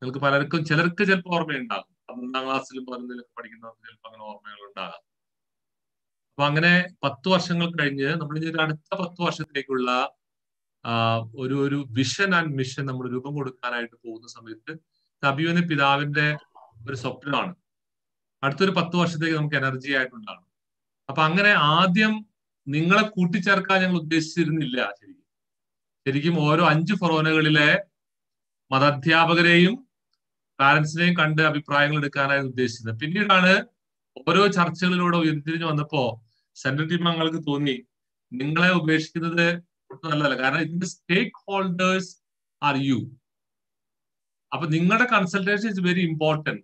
നിങ്ങൾക്ക് പലർക്കും ചിലർക്ക് ചിലപ്പോൾ ഓർമ്മയുണ്ടാകും. 12ാം ക്ലാസ്സിലും 11ലും പഠിക്കുന്നവർക്ക് ചിലപ്പോൾ അങ്ങനെ ഓർമ്മകൾ ഉണ്ടാകാം. അപ്പൊ അങ്ങനെ 10 വർഷങ്ങൾ കഴിഞ്ഞ് നമ്മൾ ഇനി ഒരു അടുത്ത 10 വർഷത്തേക്കുള്ള ഒരു വിഷൻ ആൻഡ് മിഷൻ നമ്മൾ രൂപം കൊടുക്കാനായിട്ട് പോകുന്ന സമയത്ത് അഭിമന്യ പിതാവിന്റെ ഒരു സ്വപ്നമാണ് അടുത്തൊരു 10 വർഷത്തേക്ക് നമുക്ക് എനർജി ആയിട്ടുണ്ടാകും. അപ്പൊ അങ്ങനെ ആദ്യം നിങ്ങളെ കൂട്ടിച്ചേർക്കാൻ ഞങ്ങൾ ഉദ്ദേശിച്ചിരുന്നില്ല. ശരിക്കും ഓരോ 5 ഫൊറോനകളിലെ മതാധ്യാപകരെയും പാരന്റ്സിനെയും കണ്ട് അഭിപ്രായങ്ങൾ എടുക്കാനായി ഉദ്ദേശിച്ചത്. പിന്നീടാണ് ഓരോ ചർച്ചകളിലൂടെ ഉയർത്തിരിഞ്ഞു വന്നപ്പോ സെൻട്രൽ ടീം അംഗങ്ങൾക്ക് തോന്നി നിങ്ങളെ ഉപേക്ഷിക്കുന്നത് ഒട്ടും നല്ലതല്ല. കാരണം ഇതിന്റെ സ്റ്റേക്ക് ഹോൾഡേഴ്സ് ആർ യു. അപ്പൊ നിങ്ങളുടെ കൺസൾട്ടേഷൻ ഇസ് വെരി ഇമ്പോർട്ടന്റ്.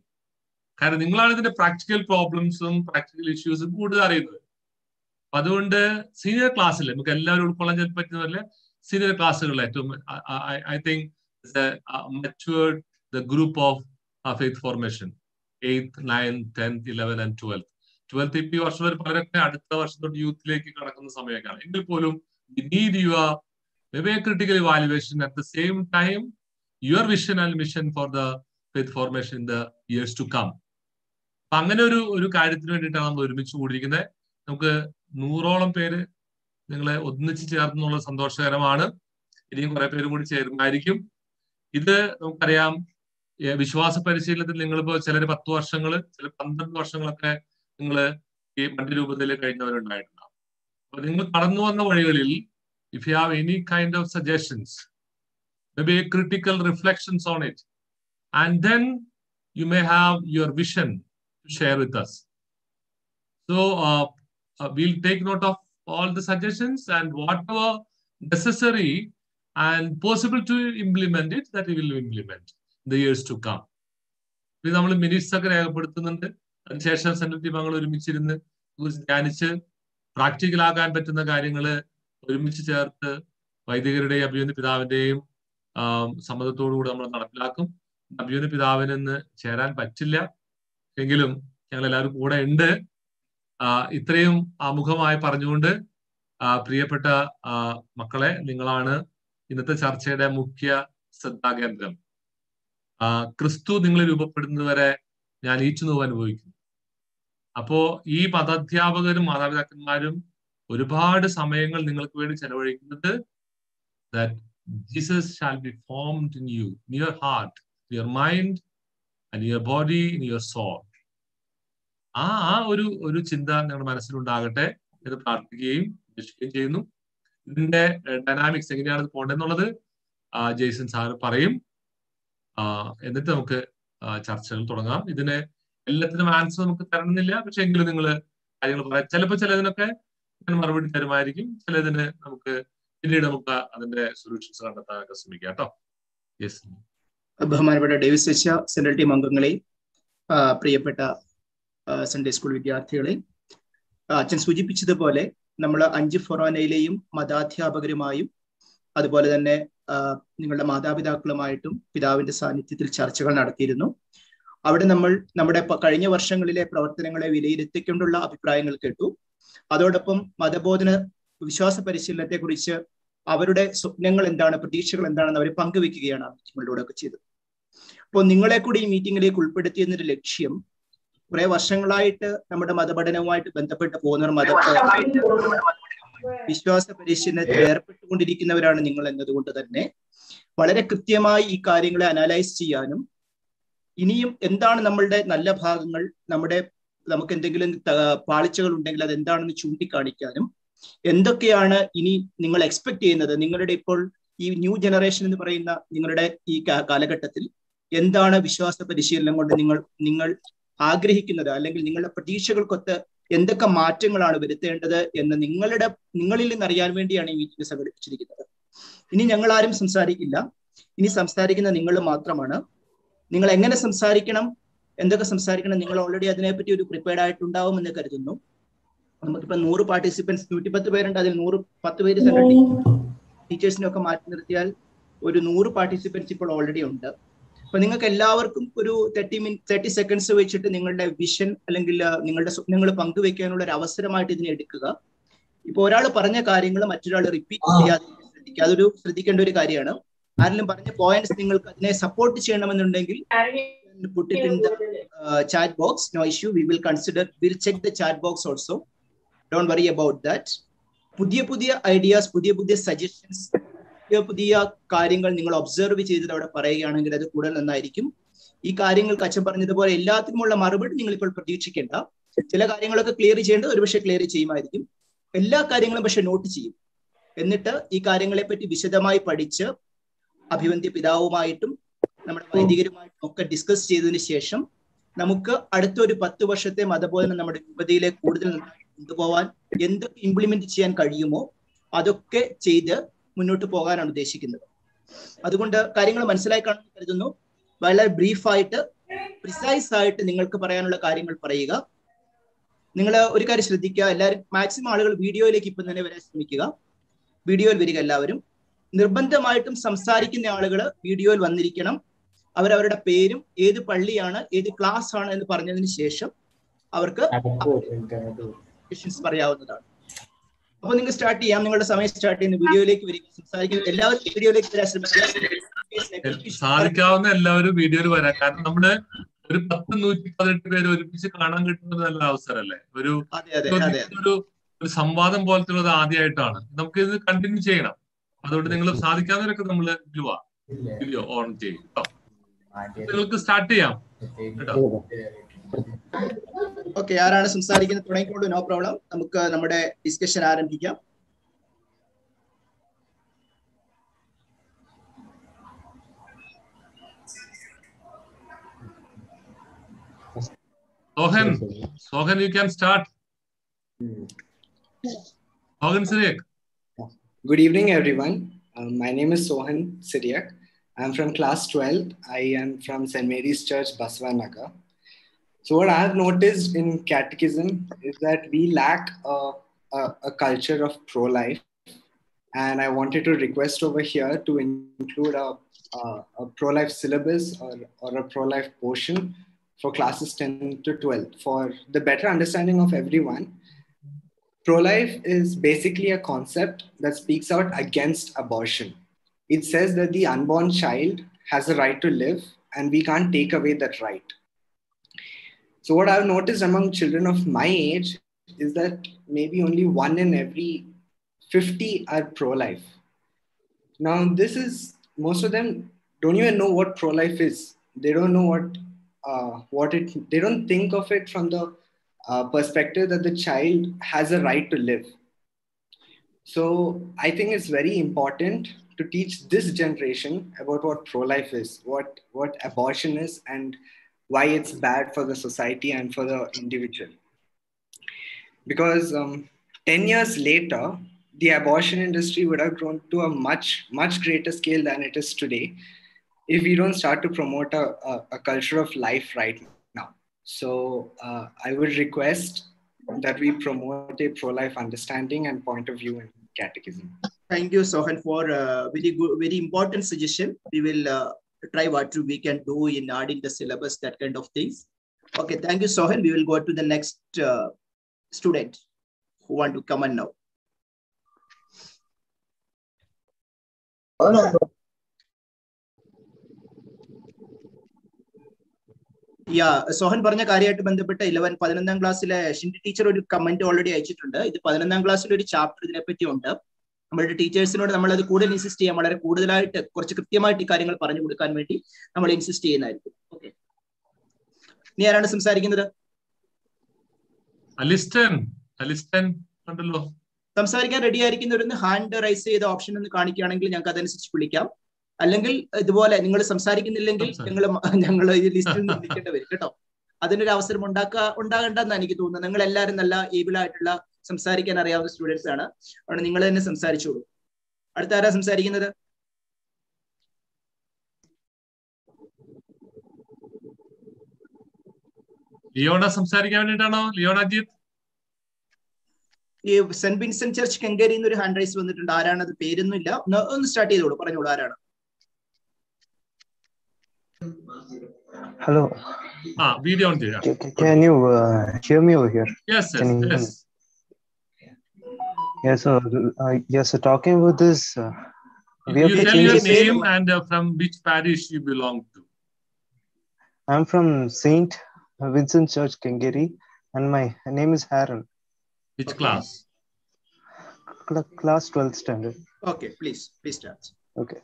കാരണം നിങ്ങളാണ് ഇതിന്റെ പ്രാക്ടിക്കൽ പ്രോബ്ലംസും പ്രാക്ടിക്കൽ ഇഷ്യൂസും കൂടുതൽ അറിയുന്നത്. അതുകൊണ്ട് സീനിയർ ക്ലാസ്സിൽ നമുക്ക് എല്ലാവരും ഉൾക്കൊള്ളാൻ പറ്റുന്നതല്ലേ സീനിയർ ക്ലാസ്സുകളിൽ ഏറ്റവും I think matured the group of faith formation 8th 9th 10th 11th and 12th ഈ വർഷം വരെ പലരൊക്കെ അടുത്ത വർഷം തൊട്ട് യൂത്തിലേക്ക് കടക്കുന്ന സമയമൊക്കെയാണ്. എങ്കിൽ പോലും we need your maybe a critical evaluation at the same time your vision and mission for the faith formation in the years to come. അപ്പൊ അങ്ങനെ ഒരു കാര്യത്തിന് വേണ്ടിയിട്ടാണ് നമ്മൾ ഒരുമിച്ച് കൂടിയിരിക്കുന്നത്. നമുക്ക് 100ഓളം പേര് നിങ്ങളെ ഒന്നിച്ച് ചേർന്നുള്ള സന്തോഷകരമാണ്. ഇനിയും കുറെ പേര് കൂടി ചേരുമായിരിക്കും. ഇത് നമുക്കറിയാം, വിശ്വാസ പരിശീലനത്തിൽ നിങ്ങളിപ്പോ ചിലർ 10 വർഷങ്ങൾ, ചില 12 വർഷങ്ങളൊക്കെ നിങ്ങൾ ഈ മണ്ഡ്യരൂപതയിൽ കഴിഞ്ഞവരുണ്ടായിട്ടുണ്ടാവും. അപ്പൊ നിങ്ങൾ കടന്നു വന്ന വഴികളിൽ if you have any kind of suggestions, maybe critical reflections on it, and then you may have your vision to share with us. So we'll take note of all the suggestions and whatever necessary and possible to implement it, that we will implement in the years to come. ഇത് നമ്മൾ minutes ഒക്കെ രേഖപ്പെടുത്തുന്നുണ്ട്. അതിനുശേഷം central team അംഗങ്ങൾ ഒരുമിച്ചിരുന്ന് ധ്യാനിച്ച് പ്രാക്ടിക്കലാകാൻ പറ്റുന്ന കാര്യങ്ങൾ ഒരുമിച്ച് ചേർത്ത് വൈദികരുടെയും അഭിമന്യ പിതാവിന്റെയും സമ്മതത്തോടുകൂടി നമ്മൾ നടപ്പിലാക്കും. അഭിമന്യ പിതാവിന് ഇന്ന് ചേരാൻ പറ്റില്ല എങ്കിലും ഞങ്ങൾ എല്ലാവരും കൂടെ ഉണ്ട്. ഇത്രയും ആമുഖമായി പറഞ്ഞുകൊണ്ട് പ്രിയപ്പെട്ട മക്കളെ, നിങ്ങളാണ് ഇന്നത്തെ ചർച്ചയുടെ മുഖ്യ ശ്രദ്ധാകേന്ദ്രം. ക്രിസ്തു നിങ്ങൾ രൂപപ്പെടുന്നത് വരെ ഞാൻ ഈച്ചുനോവ് അനുഭവിക്കുന്നു. അപ്പോ ഈ മതാധ്യാപകരും മാതാപിതാക്കന്മാരും ഒരുപാട് സമയങ്ങൾ നിങ്ങൾക്ക് വേണ്ടി ചെലവഴിക്കുന്നത് that Jesus shall be formed in you, in your heart, in your mind, and in your body, in your soul. ആ ഒരു ചിന്ത നിങ്ങളുടെ മനസ്സിലുണ്ടാകട്ടെ എന്ന് പ്രാർത്ഥിക്കുകയും അപേക്ഷിക്കുകയും ചെയ്യുന്നു. ഇതിന്റെ ഡൈനാമിക്സ് എങ്ങനെയാണ് ഇത് പോകേണ്ടതെന്നുള്ളത് ജെയ്സൺ സാർ പറയും. എന്നിട്ട് നമുക്ക് ചർച്ചകൾ തുടങ്ങാം. ഇതിന് എല്ലാത്തിനും ആൻസർ നമുക്ക് തരണമെന്നില്ല, പക്ഷെ എങ്കിലും നിങ്ങൾ കാര്യങ്ങൾ പറയാം. ചിലപ്പോൾ ചിലതിനൊക്കെ ഞാൻ മറുപടി തരുമായിരിക്കും, ചിലതിന് നമുക്ക് പിന്നീട് നമുക്ക് അതിന്റെ സൊല്യൂഷൻസ് കണ്ടെത്താനൊക്കെ ശ്രമിക്കാം കേട്ടോ. യെസ്. ബഹുമാനപ്പെട്ട ഡേവിസ് അച്ഛ, സെൻട്രൽ ടീം അംഗങ്ങളെ, പ്രിയപ്പെട്ട സൺഡേ സ്കൂൾ വിദ്യാർത്ഥികളെ, അച്ഛൻ സൂചിപ്പിച്ചതുപോലെ നമ്മൾ 5 ഫൊറോനയിലെയും മതാധ്യാപകരുമായും അതുപോലെ തന്നെ നിങ്ങളുടെ മാതാപിതാക്കളുമായിട്ടും പിതാവിന്റെ സാന്നിധ്യത്തിൽ ചർച്ചകൾ നടത്തിയിരുന്നു. അവിടെ നമ്മൾ നമ്മുടെ കഴിഞ്ഞ വർഷങ്ങളിലെ പ്രവർത്തനങ്ങളെ വിലയിരുത്തിക്കൊണ്ടുള്ള അഭിപ്രായങ്ങൾ കേട്ടു. അതോടൊപ്പം മതബോധന വിശ്വാസ പരിശീലനത്തെ കുറിച്ച് അവരുടെ സ്വപ്നങ്ങൾ എന്താണ്, പ്രതീക്ഷകൾ എന്താണെന്ന് അവർ പങ്കുവെക്കുകയാണ് ആ മീറ്റിങ്ങിലൂടെ ഒക്കെ ചെയ്തത്. അപ്പോൾ നിങ്ങളെ കൂടി ഈ മീറ്റിങ്ങിലേക്ക് ഉൾപ്പെടുത്തിയെന്നൊരു ലക്ഷ്യം, കുറെ വർഷങ്ങളായിട്ട് നമ്മുടെ മതപഠനവുമായിട്ട് ബന്ധപ്പെട്ട് പോകുന്നവർ വിശ്വാസ പരിശീലനത്തിൽ ഏർപ്പെട്ടുകൊണ്ടിരിക്കുന്നവരാണ് നിങ്ങൾ എന്നതുകൊണ്ട് തന്നെ വളരെ കൃത്യമായി ഈ കാര്യങ്ങളെ അനലൈസ് ചെയ്യാനും ഇനിയും എന്താണ് നമ്മളുടെ നല്ല ഭാഗങ്ങൾ, നമുക്ക് എന്തെങ്കിലും പാളിച്ചകൾ ഉണ്ടെങ്കിൽ അത് എന്താണെന്ന് ചൂണ്ടിക്കാണിക്കാനും, എന്തൊക്കെയാണ് ഇനി നിങ്ങൾ എക്സ്പെക്ട് ചെയ്യുന്നത്, നിങ്ങളുടെ ഇപ്പോൾ ഈ ന്യൂ ജനറേഷൻ എന്ന് പറയുന്ന നിങ്ങളുടെ ഈ കാലഘട്ടത്തിൽ എന്താണ് വിശ്വാസ പരിശീലനം കൊണ്ട് നിങ്ങൾ ആഗ്രഹിക്കുന്നത്, അല്ലെങ്കിൽ നിങ്ങളുടെ പ്രതീക്ഷകൾക്കൊത്ത് എന്തൊക്കെ മാറ്റങ്ങളാണ് വരുത്തേണ്ടത് എന്ന് നിങ്ങളിൽ നിന്ന് അറിയാൻ വേണ്ടിയാണ് ഈ മീറ്റിംഗ് സംഘടിപ്പിച്ചിരിക്കുന്നത്. ഇനി ഞങ്ങൾ ആരും സംസാരിക്കില്ല. ഇനി സംസാരിക്കുന്ന നിങ്ങൾ മാത്രമാണ്. നിങ്ങൾ എങ്ങനെ സംസാരിക്കണം, എന്തൊക്കെ സംസാരിക്കണം, നിങ്ങൾ ഓൾറെഡി അതിനെപ്പറ്റി ഒരു പ്രിപ്പയർഡ് ആയിട്ടുണ്ടാവും എന്ന് കരുതുന്നു. നമുക്കിപ്പോ 100 പാർട്ടിസിപ്പൻസ്, 110 പേരുണ്ട്. അതിൽ 10 പേര് സെൻട്രൽ ടീച്ചേഴ്സിനൊക്കെ മാറ്റി നിർത്തിയാൽ ഒരു 100 പാർട്ടിസിപ്പൻസ് ഇപ്പോൾ ഓൾറെഡി ഉണ്ട്. അപ്പൊ നിങ്ങൾക്ക് എല്ലാവർക്കും ഒരു 30 സെക്കൻഡ്സ് വെച്ചിട്ട് നിങ്ങളുടെ വിഷൻ അല്ലെങ്കിൽ നിങ്ങളുടെ സ്വപ്നങ്ങൾ പങ്കുവെക്കാനുള്ള ഒരു അവസരമായിട്ട് ഇതിനെ എടുക്കുക. ഇപ്പൊ ഒരാൾ പറഞ്ഞ കാര്യങ്ങൾ മറ്റൊരാൾ റിപ്പീറ്റ് ചെയ്യാതെ ശ്രദ്ധിക്കുക. അതൊരു ശ്രദ്ധിക്കേണ്ട ഒരു കാര്യമാണ്. ആരെങ്കിലും പറഞ്ഞ പോയിന്റ്സ് നിങ്ങൾക്ക് അതിനെ സപ്പോർട്ട് ചെയ്യണമെന്നുണ്ടെങ്കിൽ put it in the chat box. No issue. We will consider. We'll check the chat box also. Don't worry about that. പുതിയ ഐഡിയാസ്, പുതിയ സജഷൻസ്, പുതിയ കാര്യങ്ങൾ നിങ്ങൾ ഒബ്സർവ് ചെയ്തിട്ട് അവിടെ പറയുകയാണെങ്കിൽ അത് കൂടുതൽ നന്നായിരിക്കും. ഈ കാര്യങ്ങൾക്ക് അച്ഛൻ പറഞ്ഞതുപോലെ എല്ലാത്തിനുമുള്ള മറുപടി നിങ്ങൾ ഇപ്പോൾ പ്രതീക്ഷിക്കേണ്ട. ചില കാര്യങ്ങളൊക്കെ ക്ലിയർ ചെയ്യേണ്ടത് ഒരുപക്ഷെ ക്ലിയർ ചെയ്യുമായിരിക്കും. എല്ലാ കാര്യങ്ങളും പക്ഷെ നോട്ട് ചെയ്യും. എന്നിട്ട് ഈ കാര്യങ്ങളെ പറ്റി വിശദമായി പഠിച്ച് അഭിവന്ദ്യ പിതാവുമായിട്ടും നമ്മുടെ വൈദികരുമായിട്ടും ഒക്കെ ഡിസ്കസ് ചെയ്തതിന് ശേഷം നമുക്ക് അടുത്തൊരു 10 വർഷത്തെ മതബോധനം നമ്മുടെ രൂപതയിലെ കൂടുതൽ കൊണ്ടുപോകാൻ എന്തൊക്കെ ഇംപ്ലിമെന്റ് ചെയ്യാൻ കഴിയുമോ അതൊക്കെ ചെയ്ത് മുന്നോട്ട് പോകാനാണ് ഉദ്ദേശിക്കുന്നത്. അതുകൊണ്ട് കാര്യങ്ങൾ മനസ്സിലായി കാണുമെന്ന് കരുതുന്നു. വളരെ ബ്രീഫായിട്ട് പ്രിസൈസ് ആയിട്ട് നിങ്ങൾക്ക് പറയാനുള്ള കാര്യങ്ങൾ പറയുക. നിങ്ങൾ ഒരു കാര്യം ശ്രദ്ധിക്കുക, എല്ലാവരും മാക്സിമം ആളുകൾ വീഡിയോയിലേക്ക് ഇപ്പം തന്നെ വരാൻ ശ്രമിക്കുക. വീഡിയോയിൽ വരിക എല്ലാവരും. നിർബന്ധമായിട്ടും സംസാരിക്കുന്ന ആളുകൾ വീഡിയോയിൽ വന്നിരിക്കണം. അവരവരുടെ പേരും ഏത് പള്ളിയാണ് ഏത് ക്ലാസ് ആണ് എന്ന് പറഞ്ഞതിന് ശേഷം അവർക്ക് ക്വസ്റ്റ്യൻസ് പറയാവുന്നതാണ്. അപ്പൊ നിങ്ങൾ സ്റ്റാർട്ട് ചെയ്യാം. നിങ്ങളുടെ സമയം സ്റ്റാർട്ട് ചെയ്യുന്ന വീഡിയോയിലേക്ക് വരിക. സംസാരിക്കുന്ന എല്ലാവരും വീഡിയോയിലേക്ക് വരാൻ ശ്രമിക്കുക. സാധിക്കാവുന്ന എല്ലാവരും വീഡിയോയിൽ വരാം. കാരണം നമ്മള് ഒരു 118 പേര് ഒരുമിച്ച് കാണാൻ കിട്ടുന്നത് നല്ല അവസരമല്ലേ. ഒരു സംവാദം പോലത്തുള്ളത് ആദ്യമായിട്ടാണ്. നമുക്ക് ഇത് കണ്ടിന്യൂ ചെയ്യണം. അതുകൊണ്ട് നിങ്ങൾ സാധിക്കാവുന്നവരൊക്കെ നമ്മള് വീഡിയോ ഓൺ ചെയ്യും കേട്ടോ. നിങ്ങൾക്ക് സ്റ്റാർട്ട് ചെയ്യാം കേട്ടോ. ഓക്കെ, ആരാണ് സംസാരിക്കുന്നത് തുടങ്ങിക്കോളൂ. No problem. നമുക്ക് നമ്മുടെ ഡിസ്കഷൻ ആരംഭിക്കാം. Sohan, you can start. Sohan Siriak. Good evening, everyone. My name is Sohan Siriak. I'm from class 12. I am from St. Mary's Church, Baswanagar. So what I have noticed in catechism is that we lack a culture of pro-life. And I wanted to request over here to include a pro-life syllabus or a pro-life portion for classes 10 to 12. For the better understanding of everyone, pro-life is basically a concept that speaks out against abortion. It says that the unborn child has a right to live and we can't take away that right. So what I've noticed among children of my age is that maybe only 1 in every 50 are pro-life. Now this is, most of them don't even know what pro-life is. They don't know they don't think of it from the perspective that the child has a right to live. So I think it's very important to teach this generation about what pro-life is, what abortion is, and why it's bad for the society and for the individual. Because 10 years later, the abortion industry would have grown to a much greater scale than it is today if we don't start to promote a culture of life right now. So I would request that we promote a pro-life understanding and point of view in catechism. Thank you, Sohan, for a very important suggestion. We will try what we can do in adding the syllabus, that kind of things. Okay, thank you, Sohan. We will go to the next student who want to come on now. Sohan പറഞ്ഞ കാര്യമായിട്ട് ബന്ധപ്പെട്ട് 11ാം ക്ലാസ്സിലെ ഷിൻഡി teacher ഒരു comment already അയച്ചിട്ടുണ്ട്. ഇത് 11ാം ക്ലാസ്സിലെ ഒരു chapter ഇതിനെപ്പറ്റി ഉണ്ട്. നമ്മളുടെ ടീച്ചേഴ്സിനോട് നമ്മൾ അത് കൂടുതൽ ഇൻസിസ്റ്റ് ചെയ്യാം. വളരെ കൂടുതലായിട്ട് കുറച്ച് കൃത്യമായിട്ട് ഈ കാര്യങ്ങൾ പറഞ്ഞു കൊടുക്കാൻ വേണ്ടി നമ്മൾ ഇൻസിസ്റ്റ് ചെയ്യുന്നതായിരിക്കും. ഓക്കെ, ഇനി ആരാണ് സംസാരിക്കുന്നത്? സംസാരിക്കാൻ റെഡി ആയിരിക്കുന്നവരൊന്ന് ഹാൻഡ് റൈസ് ചെയ്ത ഓപ്ഷൻ ഒന്ന് കാണിക്കുകയാണെങ്കിൽ ഞങ്ങൾക്ക് അതനുസരിച്ച് വിളിക്കാം. അല്ലെങ്കിൽ ഇതുപോലെ നിങ്ങൾ സംസാരിക്കുന്നില്ലെങ്കിൽ ഞങ്ങൾ ഈ ലിസ്റ്റിൽ നിന്ന് വിളിക്കേണ്ടി വരും കേട്ടോ. അതിനൊരു അവസരം ഉണ്ടാകണ്ടെന്ന് എനിക്ക് തോന്നുന്നത്. നിങ്ങൾ എല്ലാവരും നല്ല ഏബിൾ ആയിട്ടുള്ള സംസാരിക്കാൻ അറിയാവുന്ന സ്റ്റുഡൻസ് ആണ്. അതുകൊണ്ട് നിങ്ങൾ തന്നെ സംസാരിച്ചോളൂ. അടുത്ത ആരാ സംസാരിക്കുന്നത്? ലിയോണ സംസാരിക്കാൻ വേണ്ടിയിട്ടാണോ? ലിയോണ അജിത്. ഈ സെന്റ് വിൻസെന്റ് ചർച്ച് കെങ്കേരിന്ന് ഒരു ഹാൻഡ് റൈസ് വന്നിട്ടുണ്ട്. ആരാണത്? പേരൊന്നും ഇല്ല. ഒന്ന് സ്റ്റാർട്ട് ചെയ്തോളൂ, പറഞ്ഞോളൂ ആരാണ്. Hello. Video on there. Can you hear me over here? Yes. Yeah, so talking about this We have You to tell change your the system. name and from which parish you belong to. I'm from Saint Vincent Church, Kengeri, and my name is Haran. Which Okay. class? Class 12th standard. Okay, please start. Okay.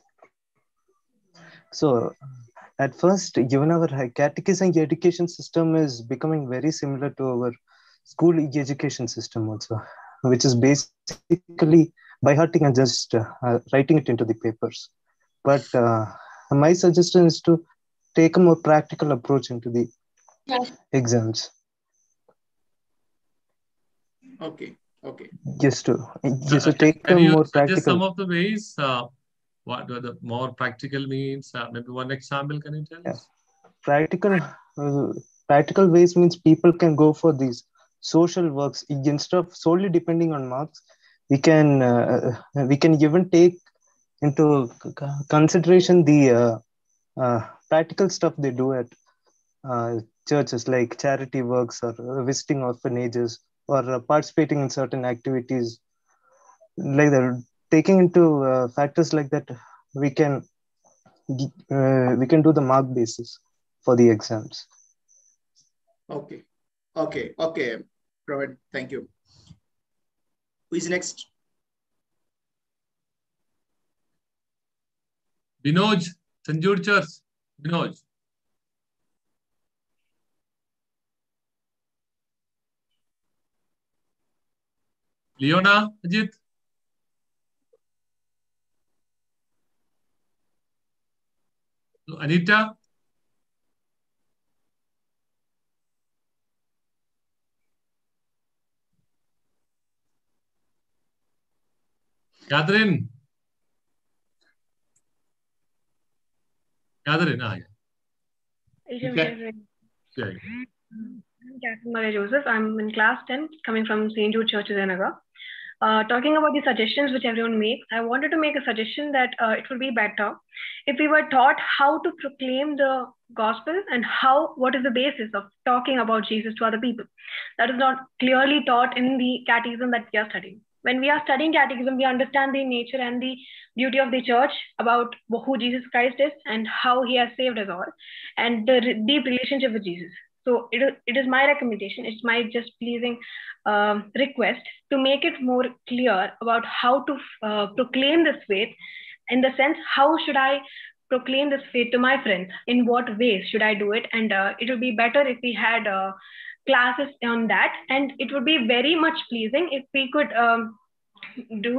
So, at first, given our catechism education system is becoming very similar to our school education system also, which is basically by hearting and just writing it into the papers. But my suggestion is to take a more practical approach into the exams. Okay. Just to take a Can you more suggest practical. some of the ways? What the more practical means? Maybe one example. Can you tell us? Practical ways means people can go for these social works instead of solely depending on marks. We can even take into consideration the practical stuff they do at churches, like charity works or visiting orphanages or participating in certain activities like that. Taking into factors like that, we can do the mark basis for the exams. Okay. Robert, thank you. Who is next? Binoj, St. Jude Church. Binoj. Leona, Ajit. Anita. Catherine. Catherine, yeah. I'm Catherine Maria Joseph. I'm in class 10, coming from St. Jude Church, Zenaga. Talking about the suggestions which everyone makes, I wanted to make a suggestion that it would be better if we were taught how to proclaim the gospel and what is the basis of talking about Jesus to other people. That is not clearly taught in the catechism that we are studying. When we are studying catechism, we understand the nature and the beauty of the church, about who Jesus Christ is and how he has saved us all, and the deep relationship with Jesus. So it is my recommendation, it's my just pleasing request to make it more clear about how to proclaim this faith, in the sense, how should I proclaim this faith to my friends? In what ways should I do it? And it would be better if we had classes on that, and it would be very much pleasing if we could do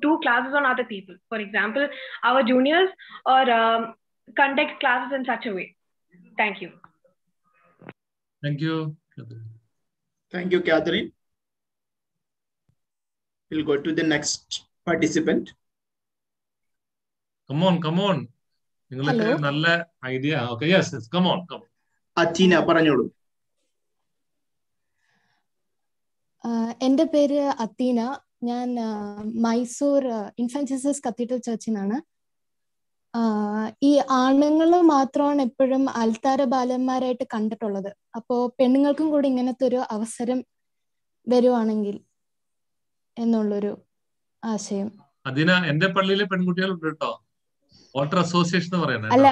2 classes on other people, for example our juniors, or conduct classes in such a way. Thank you. Thank you. Thank you, Catherine. We'll go to the next participant. Come on. Hello. Nalla idea. Okay, yes. Come on. Athena, പറഞ്ഞോളൂ. എൻ്റെ പേര് അത്തീന. ഞാൻ Mysore infant Jesus cathedral ചർച്ചിനാണ്. ഈ ആണുങ്ങൾ മാത്രമാണ് എപ്പോഴും അൽത്താര ബാലന്മാരായിട്ട് കണ്ടിട്ടുള്ളത്. അപ്പോൾ പെണ്ണുങ്ങൾക്കും കൂടി ഇങ്ങനത്തെ ഒരു അവസരം വരുവാണെങ്കിൽ എന്നുള്ളൊരു ആശയം. അതിന് എന്റെ പള്ളിയിലെ പെൺകുട്ടികളുണ്ട് കേട്ടോ. വാട്ടർ അസോസിയേഷൻ പറയുന്നത്. അല്ല,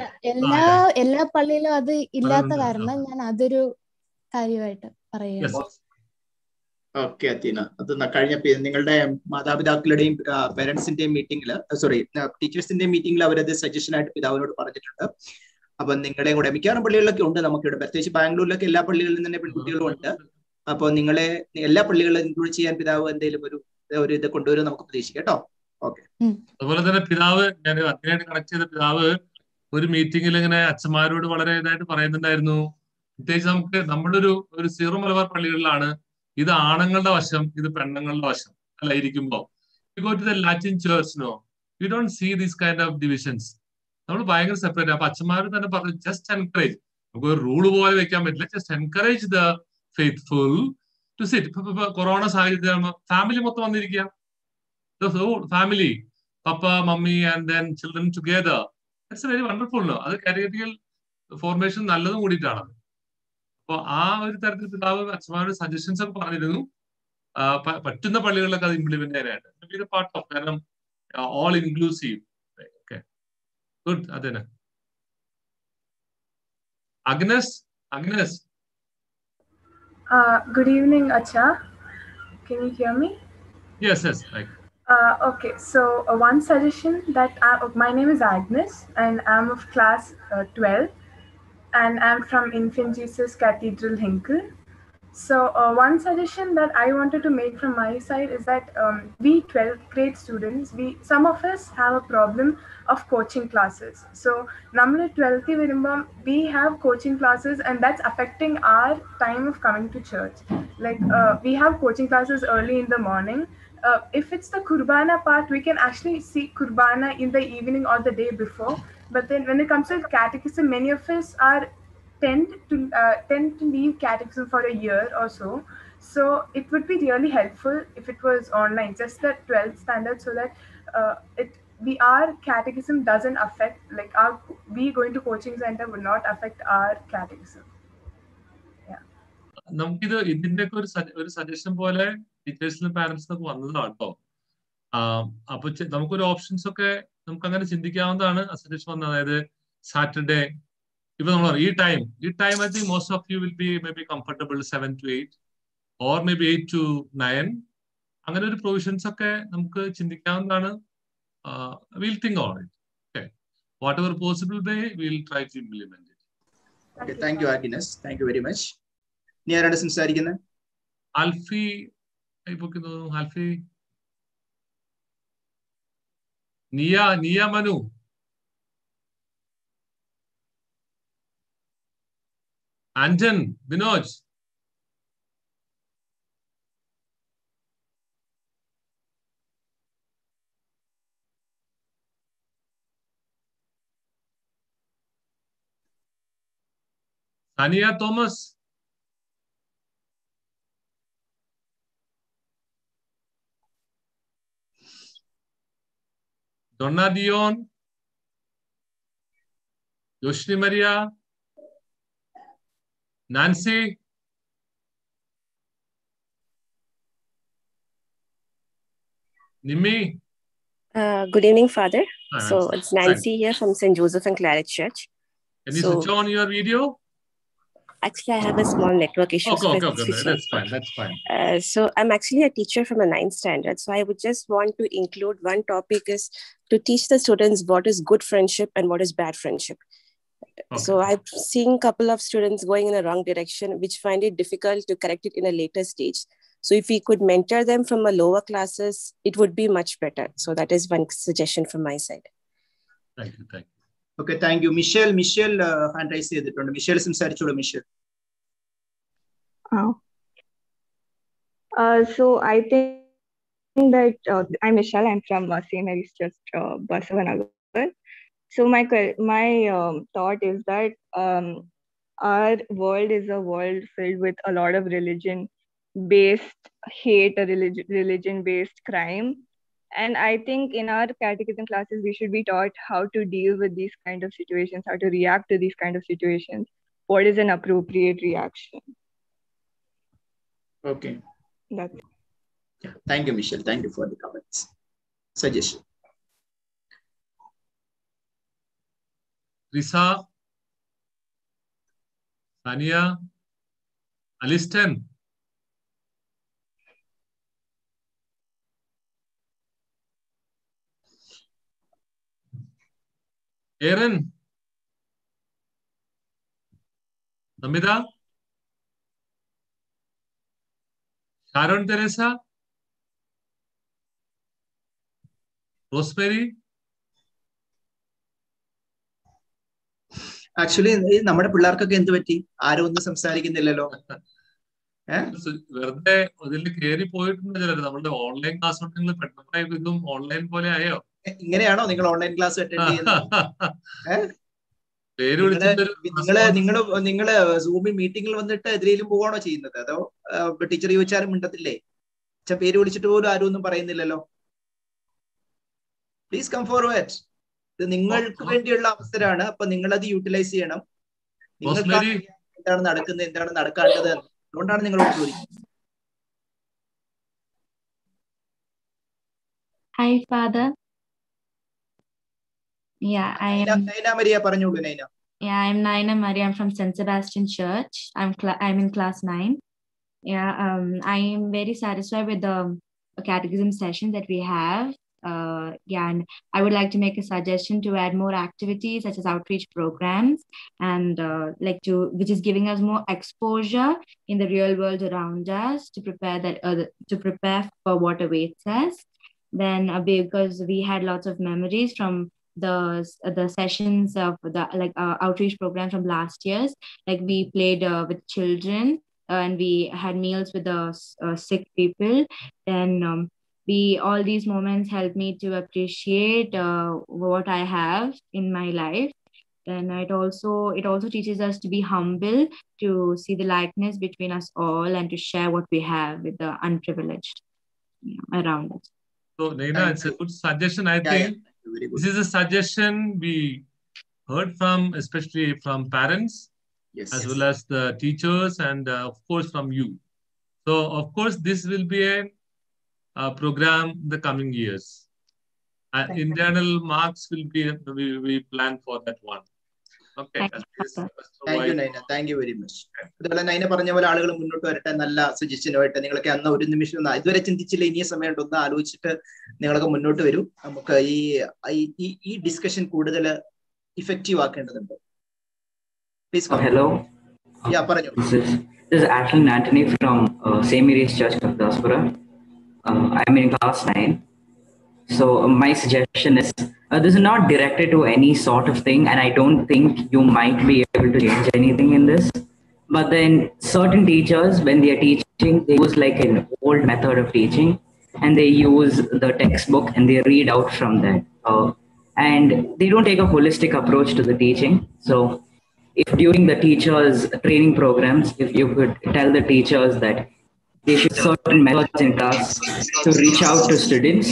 എല്ലാ പള്ളിയിലും അത് ഇല്ലാത്ത കാരണം ഞാൻ അതൊരു കാര്യമായിട്ട് പറയുകയാണ്. ഓക്കെ അത്തീന, അത് കഴിഞ്ഞ നിങ്ങളുടെ മാതാപിതാക്കളുടെയും പേരൻസിന്റെയും മീറ്റിംഗിൽ, ടീച്ചേഴ്സിന്റെയും മീറ്റിംഗിൽ അവരത് സജഷൻ ആയിട്ട് പിതാവിനോട് പറഞ്ഞിട്ടുണ്ട്. അപ്പൊ നിങ്ങളുടെയും കൂടെ മിക്കവാറും പള്ളികളിലൊക്കെ ഉണ്ട് നമുക്കിവിടെ, പ്രത്യേകിച്ച് ബാംഗ്ലൂരിലൊക്കെ എല്ലാ പള്ളികളിലും തന്നെ പെൺകുട്ടികളും ഉണ്ട്. അപ്പൊ നിങ്ങളെ എല്ലാ പള്ളികളിലും ഇൻക്ലൂഡ് ചെയ്യാൻ പിതാവ് എന്തെങ്കിലും ഒരു ഇത് കൊണ്ടുവരും നമുക്ക് പ്രതീക്ഷിക്കാം കേട്ടോ. ഓക്കെ. അതുപോലെ തന്നെ പിതാവ്, ഞാൻ അതിനായിട്ട് കണക്ട് ചെയ്ത പിതാവ് ഒരു മീറ്റിംഗിൽ ഇങ്ങനെ അച്ഛന്മാരോട് വളരെ ഇതായിട്ട് പറയുന്നുണ്ടായിരുന്നു. പ്രത്യേകിച്ച് നമ്മുടെ ഒരു സീറോ മലബാർ പള്ളികളിലാണ് ഇത് ആണുങ്ങളുടെ വശം, ഇത് പെണ്ണുങ്ങളുടെ വശം അല്ല ഇരിക്കുമ്പോ. You go to the Latin church, no you don't see these kind of divisions. നമ്മൾ ഭയങ്കര സെപ്പറേറ്റ്. അപ്പൊ അച്ഛന്മാർ തന്നെ പറഞ്ഞു, ജസ്റ്റ് എൻകറേജ്. നമുക്ക് ഒരു റൂള് പോലെ വെക്കാൻ പറ്റില്ല, just encourage the faithful to sit. ഇപ്പൊ കൊറോണ സാഹചര്യം ഫാമിലി മൊത്തം വന്നിരിക്കുക, family, papa mummy and then children together. It's very wonderful. അത് കാറ്റഗറിക്കൽ ഫോർമേഷൻ നല്ലതും കൂടിയിട്ടാണത്. അപ്പൊ ആ ഒരു തരത്തിൽ പിതാവ് അച്ഛന്മാരുടെ സജഷൻസ് ഒക്കെ പറഞ്ഞിരുന്നു. പറ്റുന്ന പള്ളികളിലൊക്കെ അത് ഇംപ്ലിമെന്റ് ചെയ്യാനായിട്ട് പാർട്ട് ഓഫ്, കാരണം all inclusive Good, Adena. Agnes. Good evening, Acha. Can you hear me? Yes. Right. Okay, so one suggestion that my name is Agnes and I'm of class 12 and I'm from Infant Jesus Cathedral, Hinkle. So one suggestion that I wanted to make from my side is that we 12th grade students, some of us have a problem of coaching classes. So number 12th we have coaching classes and that's affecting our time of coming to church. Like we have coaching classes early in the morning. If it's the Kurbana part, we can actually see Kurbana in the evening or the day before. But then when it comes to catechism, many of us tend to leave catechism for a year or so. So it would be really helpful if it was online, just the 12th standard, so that our catechism doesn't affect, like we going to coaching center would not affect our catechism. Yeah. നമുക്കിത് ഇതിന്റെയൊക്കെ ഒരു suggestion പോലെ ടീച്ചേഴ്സിനും പാരന്റ്സിനൊക്കെ വന്നതാണ് കേട്ടോ. അപ്പൊ നമുക്കൊരു options ഒക്കെ നമുക്ക് അങ്ങനെ ചിന്തിക്കാവുന്നതാണ്. സജഷൻ വന്നത്, അതായത് സാറ്റർഡേ ഇപ്പൊ നമ്മൾ ഈ time I think most of you will be maybe comfortable 7 to 8 or maybe 8 to 9. അങ്ങനെ ഒരു പ്രൊവിഷൻസ് ഒക്കെ നമുക്ക് ചിന്തിക്കാവുന്നതാണ്. Will think on it. Okay, whatever possible way will try to implement it. Okay, thank you Agnes, thank you very much. ഇനി ആരാണ് സംസാരിക്കുന്നത്? Alphy. Niya Manu. Anjan, Binoj. Sania Thomas. Donna Dion. Yoshni Maria. Nancy. Nimi. Good evening, Father. Hi, so Nancy. it's Nancy here from St. Joseph and Claret Church. Can you switch on your video? Actually, I have a small network issue. Okay. That's fine. So I'm actually a teacher from a 9th standard. So I would just want to include one topic is to teach the students what is good friendship and what is bad friendship. Okay. So I've seen a couple of students going in a wrong direction, which find it difficult to correct it in a later stage. So if we could mentor them from a lower classes, it would be much better. So that is one suggestion from my side. Thank you. Okay, thank you. Michelle hand raise ചെയ്തിട്ടുണ്ട്. Michelle സംസാരിച്ചോളൂ. Michelle. So I think that I'm Michelle. I'm from St. Mary's Church, Basavanagar. So my thought is that our world is a world filled with a lot of religion-based hate, or religion-based crime. And I think in our catechism classes, we should be taught how to deal with these kind of situations, how to react to these kind of situations. What is an appropriate reaction? Okay. That's it. Yeah. Thank you, Michelle. Thank you for the comments. Suggestion. Risa. Sania. Aliston. Aaron. Namida. Sharon Teresa. Rosemary. Actually നമ്മുടെ പിള്ളേർക്കൊക്കെ എന്ത് പറ്റി? ആരും ഒന്നും സംസാരിക്കുന്നില്ലല്ലോ. വെറുതെ അതിൽ കയറി പോയിട്ടുണ്ട് ചിലര്. നമ്മുടെ ഓൺലൈൻ ക്ലാസ് നിങ്ങൾ പെട്ടെന്ന് ഇതും ഓൺലൈൻ പോലെ ആയോ? ഇങ്ങനെയാണോ നിങ്ങൾ ഓൺലൈൻ ക്ലാസ് അറ്റൻഡ് ചെയ്യുന്നത്? നിങ്ങള് സൂമിൽ മീറ്റിംഗിൽ വന്നിട്ട് എതിരേലും പോവാണോ ചെയ്യുന്നത്? അതോ ടീച്ചർ ചോദിച്ചാലും മിണ്ടത്തില്ലേ? പേര് വിളിച്ചിട്ട് പോലും ആരും ഒന്നും പറയുന്നില്ലല്ലോ. Please come forward. ഇത് നിങ്ങൾക്ക് വേണ്ടിയുള്ള അവസരമാണ്. അപ്പൊ നിങ്ങൾ അത് യൂട്ടിലൈസ് ചെയ്യണം. നിങ്ങൾക്ക് എന്താണ് നടക്കുന്നത്, എന്താണ് നടക്കാണ്ടത്, അതുകൊണ്ടാണ് നിങ്ങളോട് ചോദിക്കുന്നത്. Hi, Father. Yeah, Naina Maria പറഞ്ഞോളൂ Naina. Yeah, I'm Naina Maria. I'm from St. Sebastian Church. I'm in class 9. Yeah, I am very satisfied with the catechism session that we have. Yeah, and I would like to make a suggestion to add more activities such as outreach programs and which is giving us more exposure in the real world around us to prepare for what awaits us. Then because we had lots of memories from the sessions of the outreach program from last year's, like we played with children and we had meals with the sick people. Then all these moments help me to appreciate what I have in my life. And it also teaches us to be humble, to see the likeness between us all, and to share what we have with the unprivileged around us. So Naina, it's a good suggestion. I think this is a suggestion we heard from, especially from parents, as well as the teachers, and of course from you. So of course this will be a program the coming years. Internal marks will be we plan for that one. Okay. Thank you Naina. Thank you very much. അതുപോലെ നൈന പറഞ്ഞ പോലെ ആളുകൾ മുന്നോട്ട് വരട്ടെ, നല്ല സജഷനുമായിട്ട്. നിങ്ങളൊക്കെ അന്ന് ഒരു നിമിഷം ഇതുവരെ ചിന്തിച്ചില്ല, ഇനിയ സമയമുണ്ട്, ഒന്ന് ആലോചിച്ചിട്ട് നിങ്ങളൊക്കെ മുന്നോട്ട് വരൂ. നമുക്ക് ഈ ഡിസ്കഷൻ കൂടുതൽ effective ആക്കേണ്ടതുണ്ട്. Please come. Hello. Yeah, പറഞ്ഞോ. This is Ashland Anthony from St. Mary's Church, Gurdaspur. I'm in class 9. So my suggestion is, this is not directed to any sort of thing, and I don't think you might be able to change anything in this. But then certain teachers, when they are teaching, they use like an old method of teaching, and they use the textbook and they read out from that. And they don't take a holistic approach to the teaching. So if during the teachers' training programs, if you could tell the teachers that they should certain methods in class to reach out to students,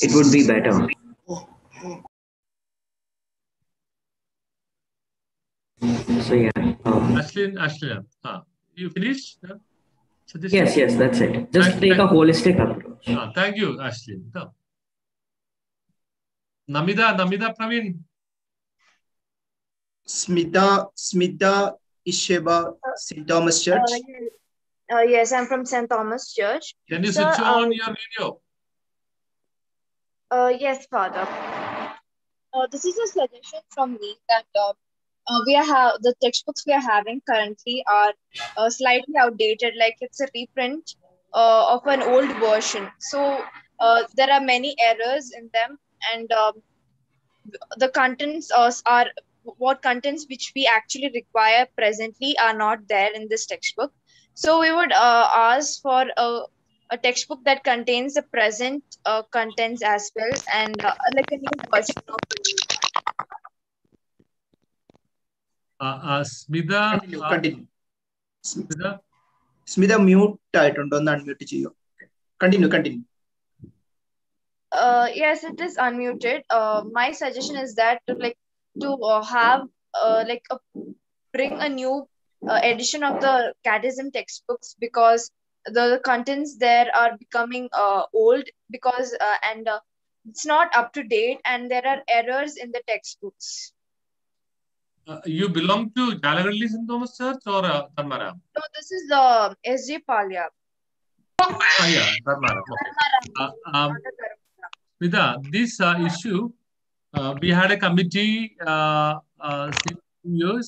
it would be better. So yeah. Ashley, you finished? Yes, that's it. Just take a holistic approach. Thank you, Ashley. Namida Praveen. Smita Isheba, St. Thomas Church. Yes, I'm from St. Thomas Church. Can you switch on your video? Yes, Father. This is a suggestion from me that the textbooks we are having currently are slightly outdated. Like it's a reprint of an old version. So there are many errors in them, and the contents are what contents which we actually require presently are not there in this textbook. So we would ask for a textbook that contains the present contents as well, and like a new version of it. Smita, continue. Smita mute ആയിട്ടുണ്ടോ, ഒന്ന് unmute ചെയ്യോ. Continue. Yes, it is unmuted. My suggestion is that bring a new edition of the catechism textbooks, because the contents there are becoming old, because it's not up to date, and there are errors in the textbooks. You belong to Galagadli St. Thomas Church or Dharmara? No, this is the SG Palya. Yeah, Dharmara. Smita, this issue, we had a committee since 2 years.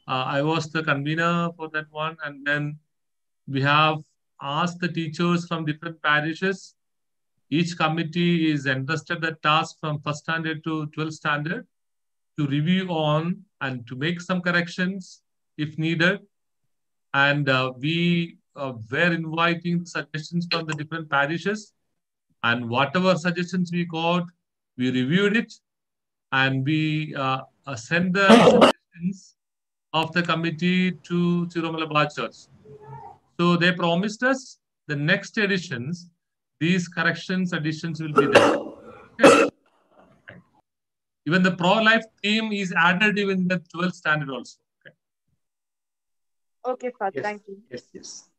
I was the convener for that one, and then we have asked the teachers from different parishes. Each committee is entrusted the task from 1st standard to 12th standard to review on and to make some corrections if needed. And we were inviting suggestions from the different parishes, and whatever suggestions we got, we reviewed it, and we sent the suggestions of the committee to Chiromala Church. So they promised us the next editions, these additions will be there. Okay. Even the pro-life theme is added even in the 12th standard also. Okay, Father, thank you. Yes.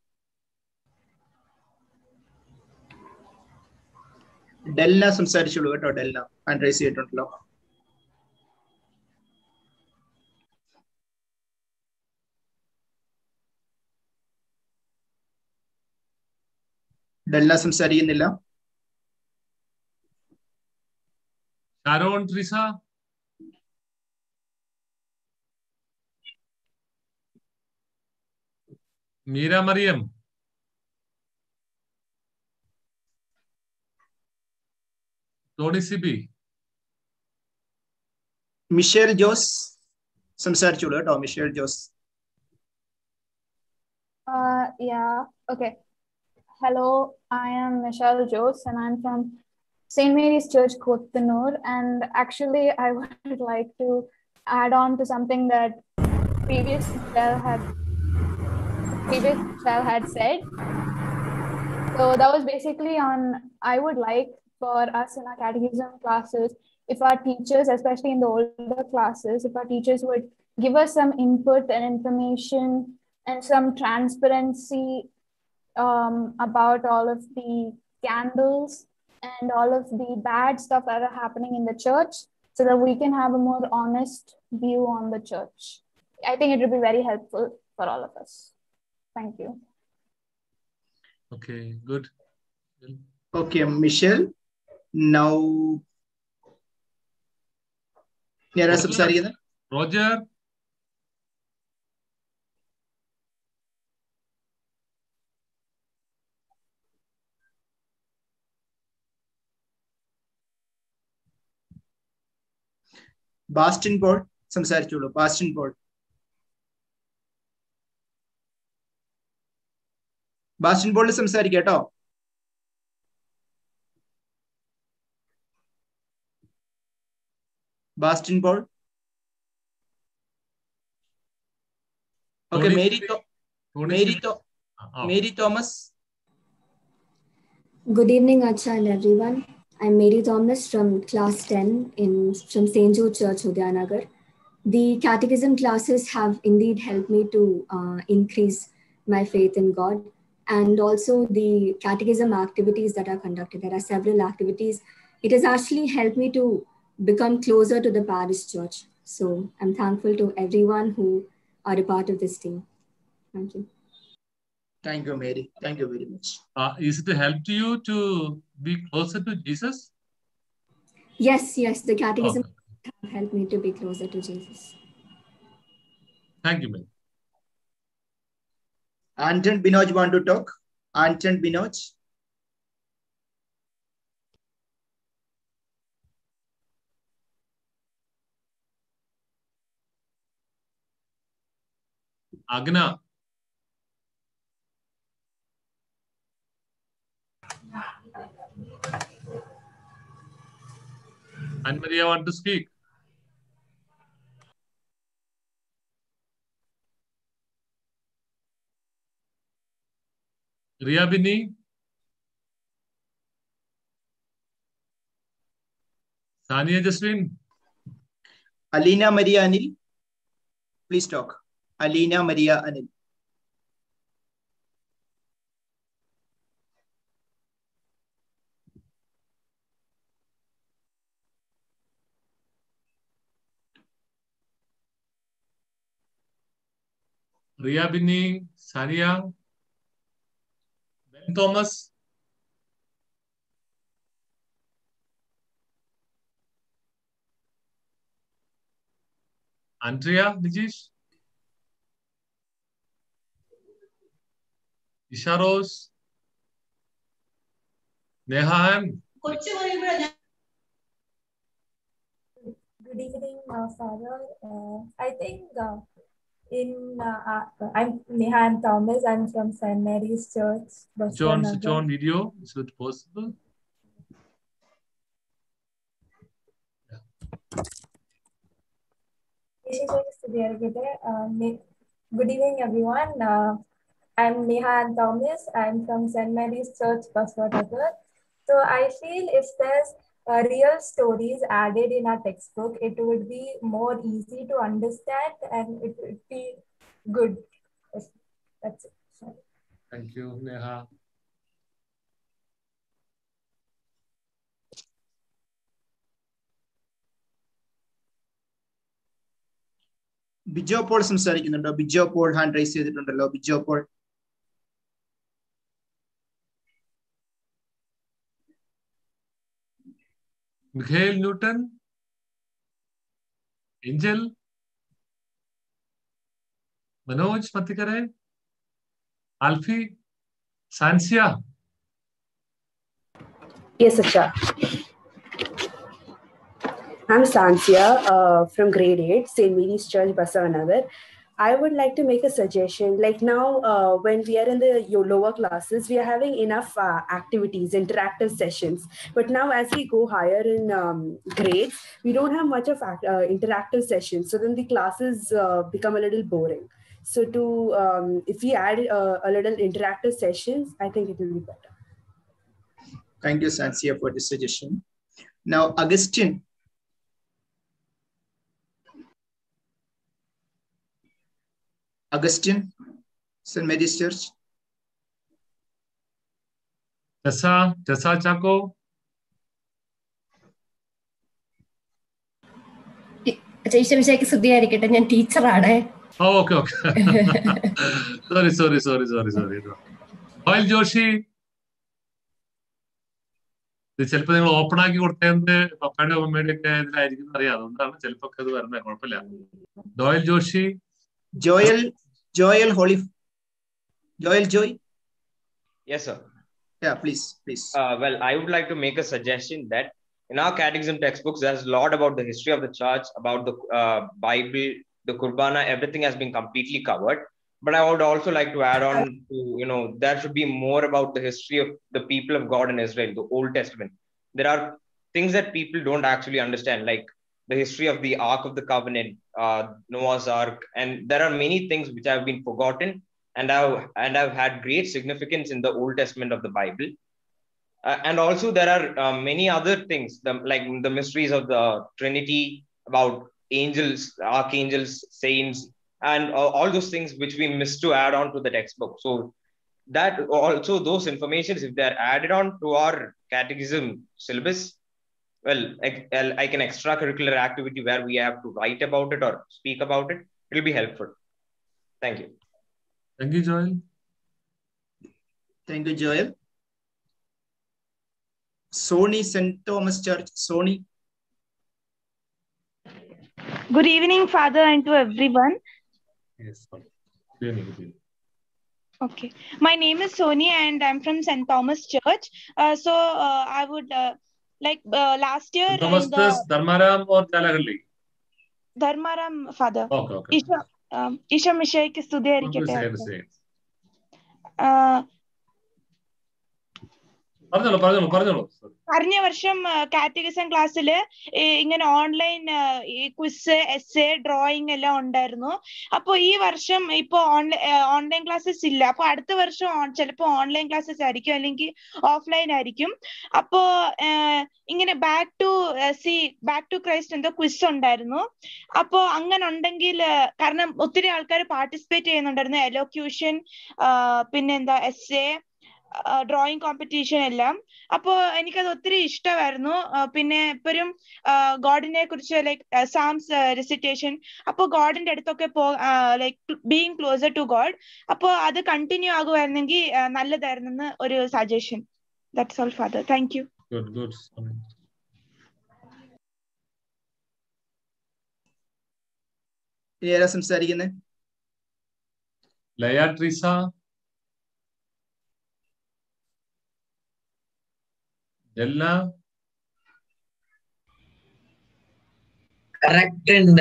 Delna സംസാരിച്ചോളൂ കേട്ടോ. Delna hand raise ചെയ്തിട്ടുണ്ടല്ലോ. ഡെൽന സംസാരിക്കുന്നില്ല. ഷാരോൺ ട്രീസ, മീര മറിയം, ടോണി സിബി, മിഷേൽ ജോസ് സംസാരിച്ചോളൂ കേട്ടോ. Michelle Jose. Yeah, okay. Hello, I am Michelle Jose and I'm from St. Mary's Church, Kottanur. And actually, I would like to add on to something that previous Michelle had said. So that was basically on, I would like for us in our catechism classes, if our teachers, especially in the older classes, if our teachers would give us some input and information and some transparency about all of the scandals and all of the bad stuff that are happening in the church, so that we can have a more honest view on the church. I think it will be very helpful for all of us. Thank you. Okay, good. Okay, Michelle. Now, Roger. Bastin Paul സംസാരിച്ചോളൂ. Bastin Paul. Bastin Paul സംസാരിക്കാം കേട്ടോ. Bastin Paul. Okay, Mary Thomas. Good evening, Acha and everyone. I'm Mary Thomas from class 10 from St. Jude Church, Udyanagar. The catechism classes have indeed helped me to increase my faith in God, and also the catechism activities that are conducted. There are several activities. It has actually helped me to become closer to the parish church. So I'm thankful to everyone who are a part of this team. Thank you. Thank you, Mary. Thank you very much. Is it helped you to be closer to Jesus? Yes, the catechism have helped me to be closer to Jesus. Thank you, Mary. Anton Binoj want to talk? Anton Binoj. Agna. And Maria want to speak. Ria Bini. Sania Jaswin. Alina Maria Anil. Please talk. Alina Maria Anil. Ria Bini, Sania, Ben Thomas, Andrea Nijish, Isha Rose, Neha M. Good evening, Father. I think I'm Neha and Thomas. I'm from St. Mary's Church. Switch on video. Is it possible? Good evening, everyone. I'm Neha and Thomas. I'm from St. Mary's Church, Baswanagar. So I feel if there's real stories added in our textbook, it would be more easy to understand and it would be good. That's it. Sorry. Thank you, Neha. Bijo Paul സംസാരിക്കുന്നുണ്ടോ? Bijo Paul hand raise ചെയ്തിട്ടുണ്ടല്ലോ. Bijo Paul. Michael Newton, Angel, Manoj Mathikkare, Alphy, Sansiya. Yes, Acha. I'm Sansia from grade 8, St. Mary's Church, Basavanagar. I would like to make a suggestion. Like now, when we are in the lower classes, we are having enough activities, interactive sessions. But now, as we go higher in grades, we don't have much of interactive sessions. So then the classes become a little boring. So if we add a little interactive sessions, I think it will be better. Thank you, Sansia, for this suggestion. Now, Augustine. Augustine, St. Mary's Church. Tessa Chaco. ചേച്ചിക്ക് സ്തുതിയായിരിക്കട്ടെ, ഞാൻ ടീച്ചറാണ്. Okay. Sorry. ഡോയൽ Joshi. ഇത് ചിലപ്പോ നിങ്ങൾ open ആക്കി കൊടുത്തതിന്റെ പപ്പയുടെ അമ്മയുടെ ഒക്കെ ഇതിലായിരിക്കും അറിയാം, അതുകൊണ്ടാണ് ചിലപ്പോ അത് വരുന്നത്. കുഴപ്പമില്ല. ഡോയൽ Joshi. Joel Joy. Yes, sir. Yeah, please. Well, I would like to make a suggestion that in our catechism textbooks, there's a lot about the history of the church, about the Bible, the Qurbana, everything has been completely covered. But I would also like to add on to, there should be more about the history of the people of God in Israel, the Old Testament. There are things that people don't actually understand, like the history of the Ark of the Covenant, Noah's Ark, and there are many things which have been forgotten and have had great significance in the Old Testament of the Bible. And also there are many other things, like the mysteries of the Trinity, about angels, archangels, saints, and all those things which we missed to add on to the textbook. So that also those informations, if they are added on to our catechism syllabus, well, like an extracurricular activity where we have to write about it or speak about it, it will be helpful. Thank you. Thank you, Joel. Thank you, Joel. Sony, St. Thomas Church. Sony. Good evening, Father, and to everyone. Yes, good evening. Okay. My name is Sony and I'm from St. Thomas Church. I would last year Thomas Dharmaram or Talahalli? Dharmaram, Father. Okay. Isha Mishayക്ക് സ്തുതിയായിരിക്കട്ടെ. പറഞ്ഞോളൂ. കഴിഞ്ഞ വർഷം catechism ക്ലാസ്സിൽ ഇങ്ങനെ online quiz, essay, drawing എല്ലാം ഉണ്ടായിരുന്നു. അപ്പോൾ ഈ വർഷം ഇപ്പൊ ഓൺലൈൻ ക്ലാസ്സസ് ഇല്ല. അപ്പൊ അടുത്ത വർഷം ചിലപ്പോൾ ഓൺലൈൻ ക്ലാസ്സസ് ആയിരിക്കും, അല്ലെങ്കിൽ ഓഫ്ലൈൻ ആയിരിക്കും. അപ്പോ ഇങ്ങനെ ബാക്ക് ടു ക്രൈസ്റ്റ് എന്തോ ക്വിസ് ഉണ്ടായിരുന്നു. അപ്പോ അങ്ങനെ ഉണ്ടെങ്കിൽ, കാരണം ഒത്തിരി ആൾക്കാർ പാർട്ടിസിപ്പേറ്റ് ചെയ്യുന്നുണ്ടായിരുന്നു, എലോക്യൂഷൻ, പിന്നെന്താ എസ്സേ, ഡ്രോയിങ് കോമ്പറ്റീഷൻ എല്ലാം. അപ്പോ എനിക്കത് ഒത്തിരി ഇഷ്ടമായിരുന്നു. പിന്നെ ഇപ്പോഴും ഗോഡിനെ കുറിച്ച് ലൈക്ക് സാംസ് റെസിറ്റേഷൻ, അപ്പോ ഗോഡിന്റെ അടുത്തൊക്കെ like being closer to God, അപ്പോ അത് കണ്ടിന്യൂ ആകുമായിരുന്നെങ്കിൽ നല്ലതായിരുന്നെന്ന് ഒരു suggestion. That's all, father. Thank you. Good. ആരാ സംസാരിക്കുന്നത്? Laya Treesa. Ella. Correct. And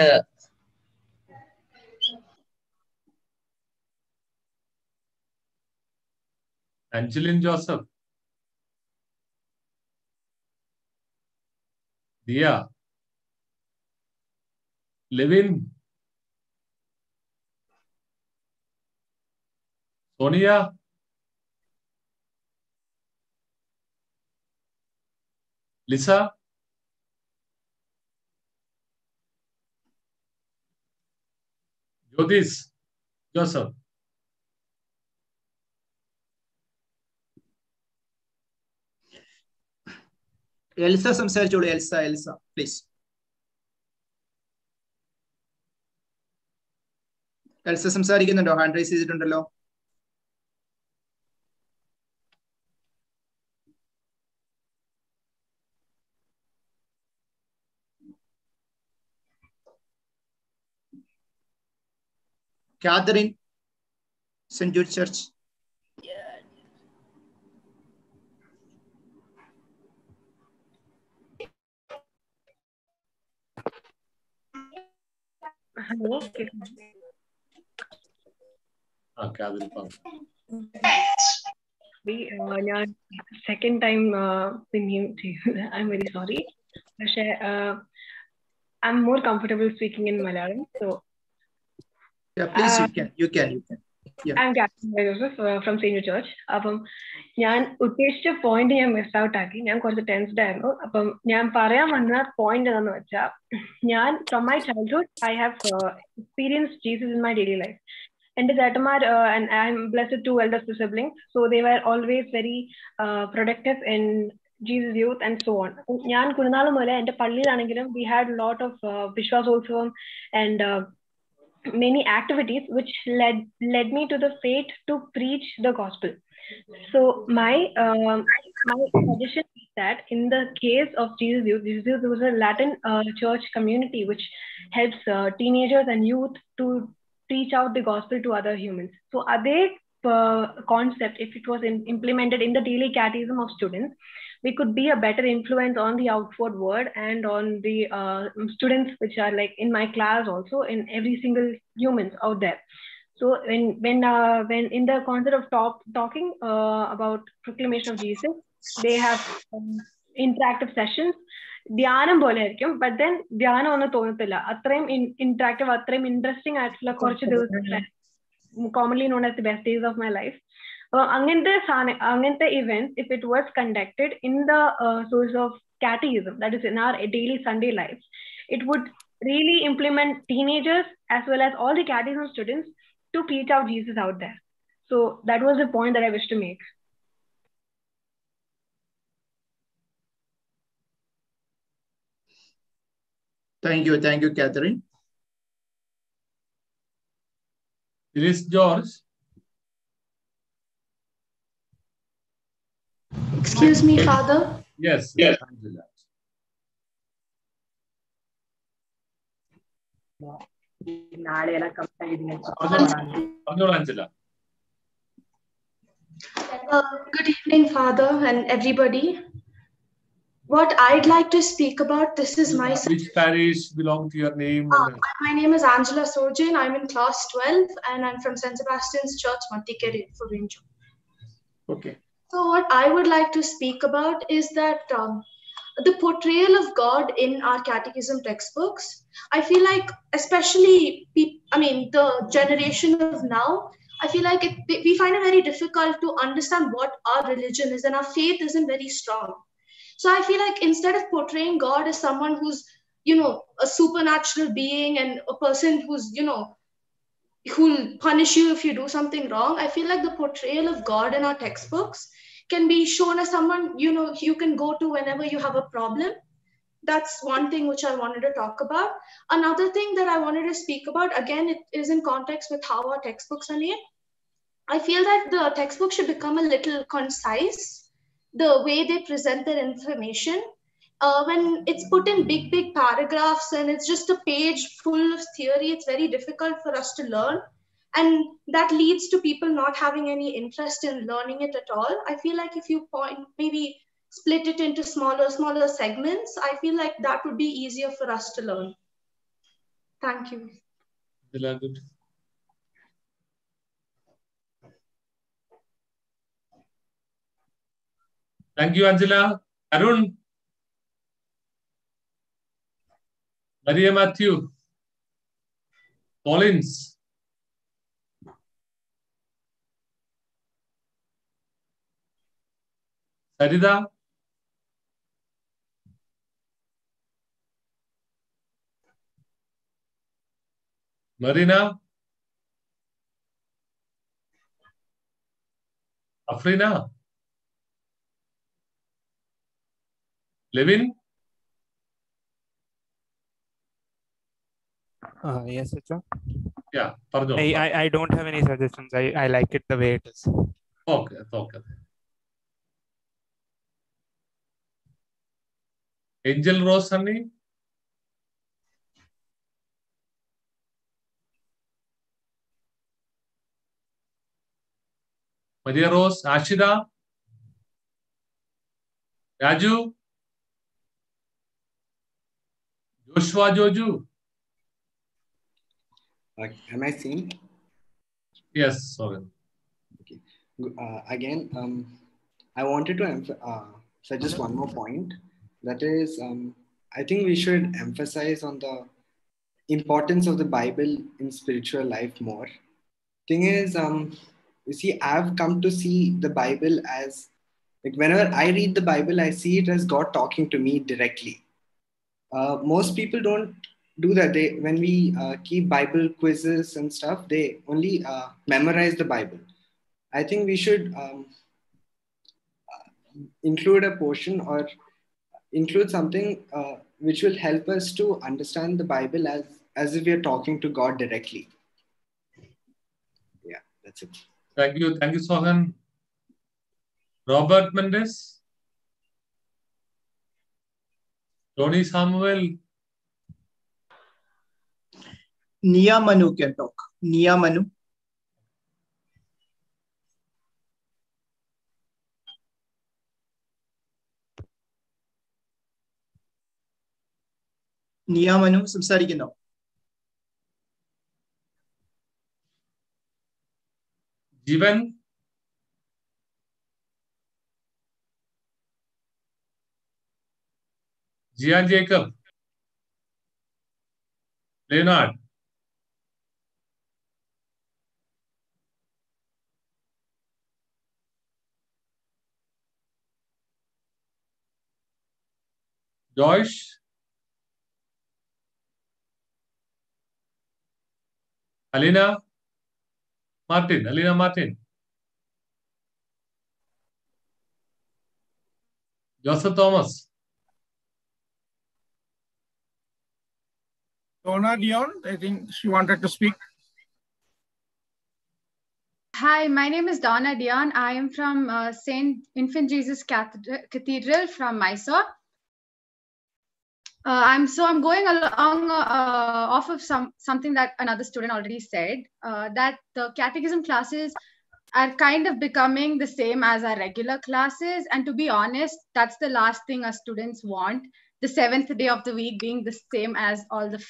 Angeline Joseph. Dia. Levin. Sonia. Lisa. Jyotis. Joseph. Elsa സംസാരിച്ചോളൂ. Elsa please. എൽസ സംസാരിക്കുന്നുണ്ടോ? ഹാൻഡ് റൈസ് ചെയ്തിട്ടുണ്ടല്ലോ. Catherine, Saint Jude church. Hello. ഞാൻ സെക്കൻഡ് ടൈം പിന്നെയും ചെയ്തു. I'm very sorry. പക്ഷേ I'm more comfortable speaking in Malayalam. So please, you can. Yeah. I'm Captain Joseph from Senior Church. അപ്പം ഞാൻ ഉദ്ദേശിച്ച point ഞാൻ miss out ആക്കി. ഞാൻ കുറച്ച് ടെൻസ്ഡ് ആയിരുന്നു. അപ്പം ഞാൻ പറയാൻ വന്ന പോയിന്റ് എന്താന്ന് വെച്ചാൽ, ഞാൻ from my childhood I have experience Jesus in my daily life. എൻ്റെ ചേട്ടന്മാർ and I'm blessed two elder siblings, so they were always very productive in Jesus youth and so on. ഞാൻ കുരുന്നാൾ മുതലേ എൻ്റെ പള്ളിയിലാണെങ്കിലും we had a lot of വിശ്വാസോത്സവം and many activities which led me to the faith to preach the gospel. So my suggestion is that in the case of Jesus Youth was a Latin church community which helps teenagers and youth to preach out the gospel to other humans. So other concept, if it was implemented in the daily catechism of students, we could be a better influence on the outward world and on the students which are like in my class, also in every single humans out there. So when in the concept of talking about proclamation of Jesus, they have interactive sessions. ധ്യാനം പോലെ ആയിരിക്കും, but then ധ്യാനം ഒന്നും തോന്നത്തില്ല. അത്രയും interactive, അത്രയും interesting ആയിട്ടുള്ള കുറച്ച് ദിവസം, commonly known as the best days of my life. അങ്ങനത്തെ events, if it was conducted in the source of catechism, that is in our daily Sunday lives, it would really implement teenagers as well as all the catechism students to preach out Jesus out there. So that was the point that I wish to make. Thank you, Catherine. It is George. Excuse me, Father. Yes. Angela. Angela. Good evening, Father and everybody. What I'd like to speak about, this is my... Which parish belong to your name? My name is Angela Sojan. I'm in class 12 and I'm from St. Sebastian's Church, Mantikere, Furinju. Okay. So what I would like to speak about is that the portrayal of God in our catechism textbooks, I feel like, especially, the generation of now, I feel like we find it very difficult to understand what our religion is, and our faith isn't very strong. So I feel like instead of portraying God as someone who's, a supernatural being and a person who's, who'll punish you if you do something wrong, I feel like the portrayal of God in our textbooks can be shown as someone, you can go to whenever you have a problem. That's one thing which I wanted to talk about. Another thing that I wanted to speak about, again, it is in context with how our textbooks are made. I feel that the textbook should become a little concise, the way they present their information. When it's put in big paragraphs and it's just a page full of theory, it's very difficult for us to learn. And that leads to people not having any interest in learning it at all. I feel like if you maybe split it into smaller segments, I feel like that would be easier for us to learn. Thank you. Good. Thank you, Angela. Arun. Maria Matthew. Collins. Sarida. Marina. Afrina. Levin. Yes, sir. Yeah, പറഞ്ഞോ. I don't have any suggestions. I like it the way it is. Okay, okay. Angel Rose, honey. Maria Rose, Ashida, Raju, Joshua, Joju. Am I seen? Yes, sorry. Okay. Again, I wanted to suggest one more point. That is, I think we should emphasize on the importance of the Bible in spiritual life more. Thing is, you see, I've come to see the Bible as, like, whenever I read the Bible, I see it as God talking to me directly. Most people don't do that. When we keep Bible quizzes and stuff, they only memorize the Bible. I think we should include a portion or include something which will help us to understand the Bible as if we are talking to God directly. Yeah, that's it. Thank you, Sohan. Robert Mendes, Tony Samuel. Nia Manu can talk. Nia Manu. Nia Manu, സംസാരിക്കുന്നോ? Jivan, Gian Jacob, Leonard, Joyce, Alina Martin, Joseph Thomas, Donna Dion, I think she wanted to speak. Hi, my name is Donna Dion. I am from St. Infant Jesus Cathedral from Mysore. I'm going along off of something that another student already said, that the catechism classes are kind of becoming the same as our regular classes. And to be honest, that's the last thing our students want. The 7th day of the week being the same as all the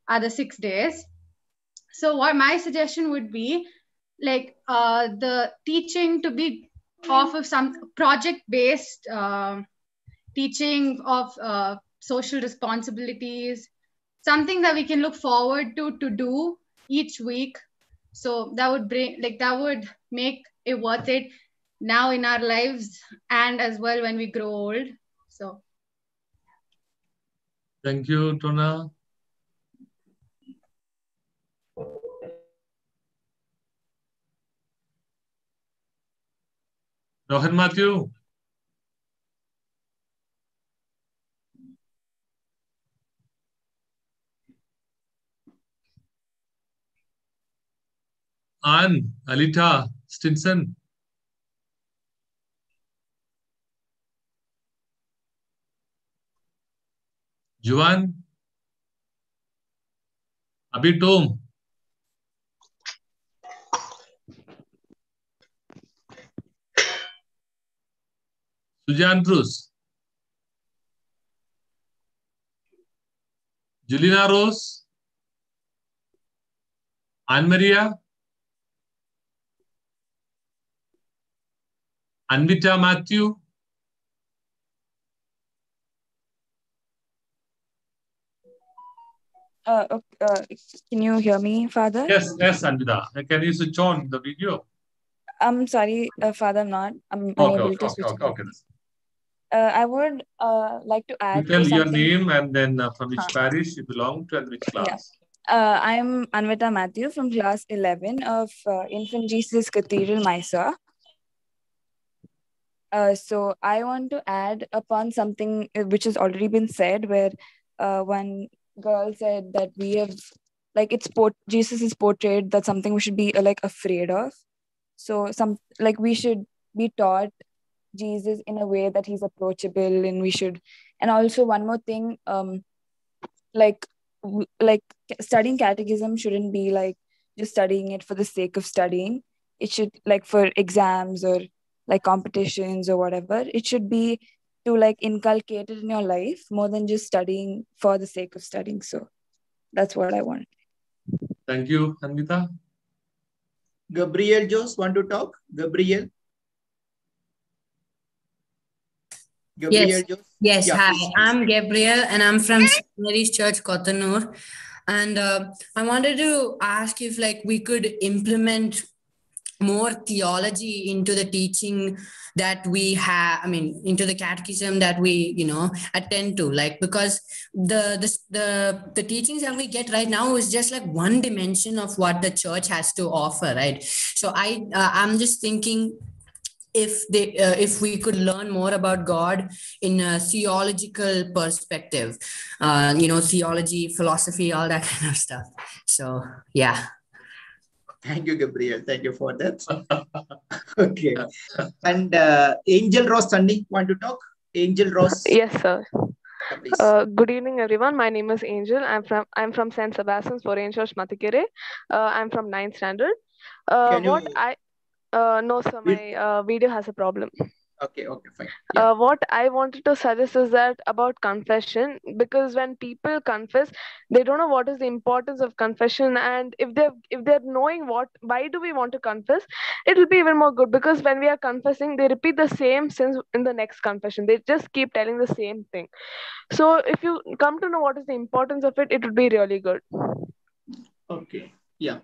other 6 days. So what my suggestion would be, the teaching to be off of some project-based teaching of social responsibilities, something that we can look forward to do each week. So that would make it worth it now in our lives and as well when we grow old. So thank you, Donna. Rohan Matthew. Anne, Alita, Stinson. Juan. Abhi Tom. Sujan Bruce. Julina Rose. Anne Maria. Anvita Matthew. Can you hear me, Father? Yes, Anvita. Can you switch on the video? I'm sorry, Father, I'm unable to switch on. Okay. I would like to add you tell to your something. name and then from which parish you belong to and which class. Yeah. I'm Anvita Matthew from class 11 of Infant Jesus Cathedral, Mysore. So I want to add upon something which has already been said, where one girl said that we have like Jesus is portrayed that's something we should be like afraid of. So we should be taught Jesus in a way that he's approachable, and and also one more thing, like studying catechism shouldn't be like just studying it for the sake of studying. It should, like, for exams or like competitions or whatever, it should be to like inculcate it in your life more than just studying for the sake of studying. So that's what I want. Thank you, Anvita. Gabriel Jose, want to talk? Gabriel? Yes. Jose? Yes. Yeah, Hi, please. I'm Gabriel and I'm from St. Mary's Church, Kotanur. And I wanted to ask if like we could implement more theology into the teaching that we have, into the catechism that we, attend to, like, because the teachings that we get right now is just like one dimension of what the church has to offer, right? So I'm just thinking if we could learn more about God in a theological perspective, theology, philosophy, all that kind of stuff. So yeah. Thank you, Gabriel. Thank you for that. Okay. And Angel Rose Sunny, want to talk? Angel Rose. Yes, sir. Yeah, Good evening, everyone. My name is Angel. I'm from St. Sebastian's Foreign Church, Matikere. I'm from 9th standard. No, sir, my video has a problem. Okay, fine. Yeah. What I wanted to suggest is that about confession, because when people confess, they don't know what is the importance of confession, and if they're knowing why do we want to confess, it will be even more good, because when we are confessing, they repeat the same sins in the next confession. They just keep telling the same thing. So if you come to know what is the importance of it, it would be really good. Okay. Yeah.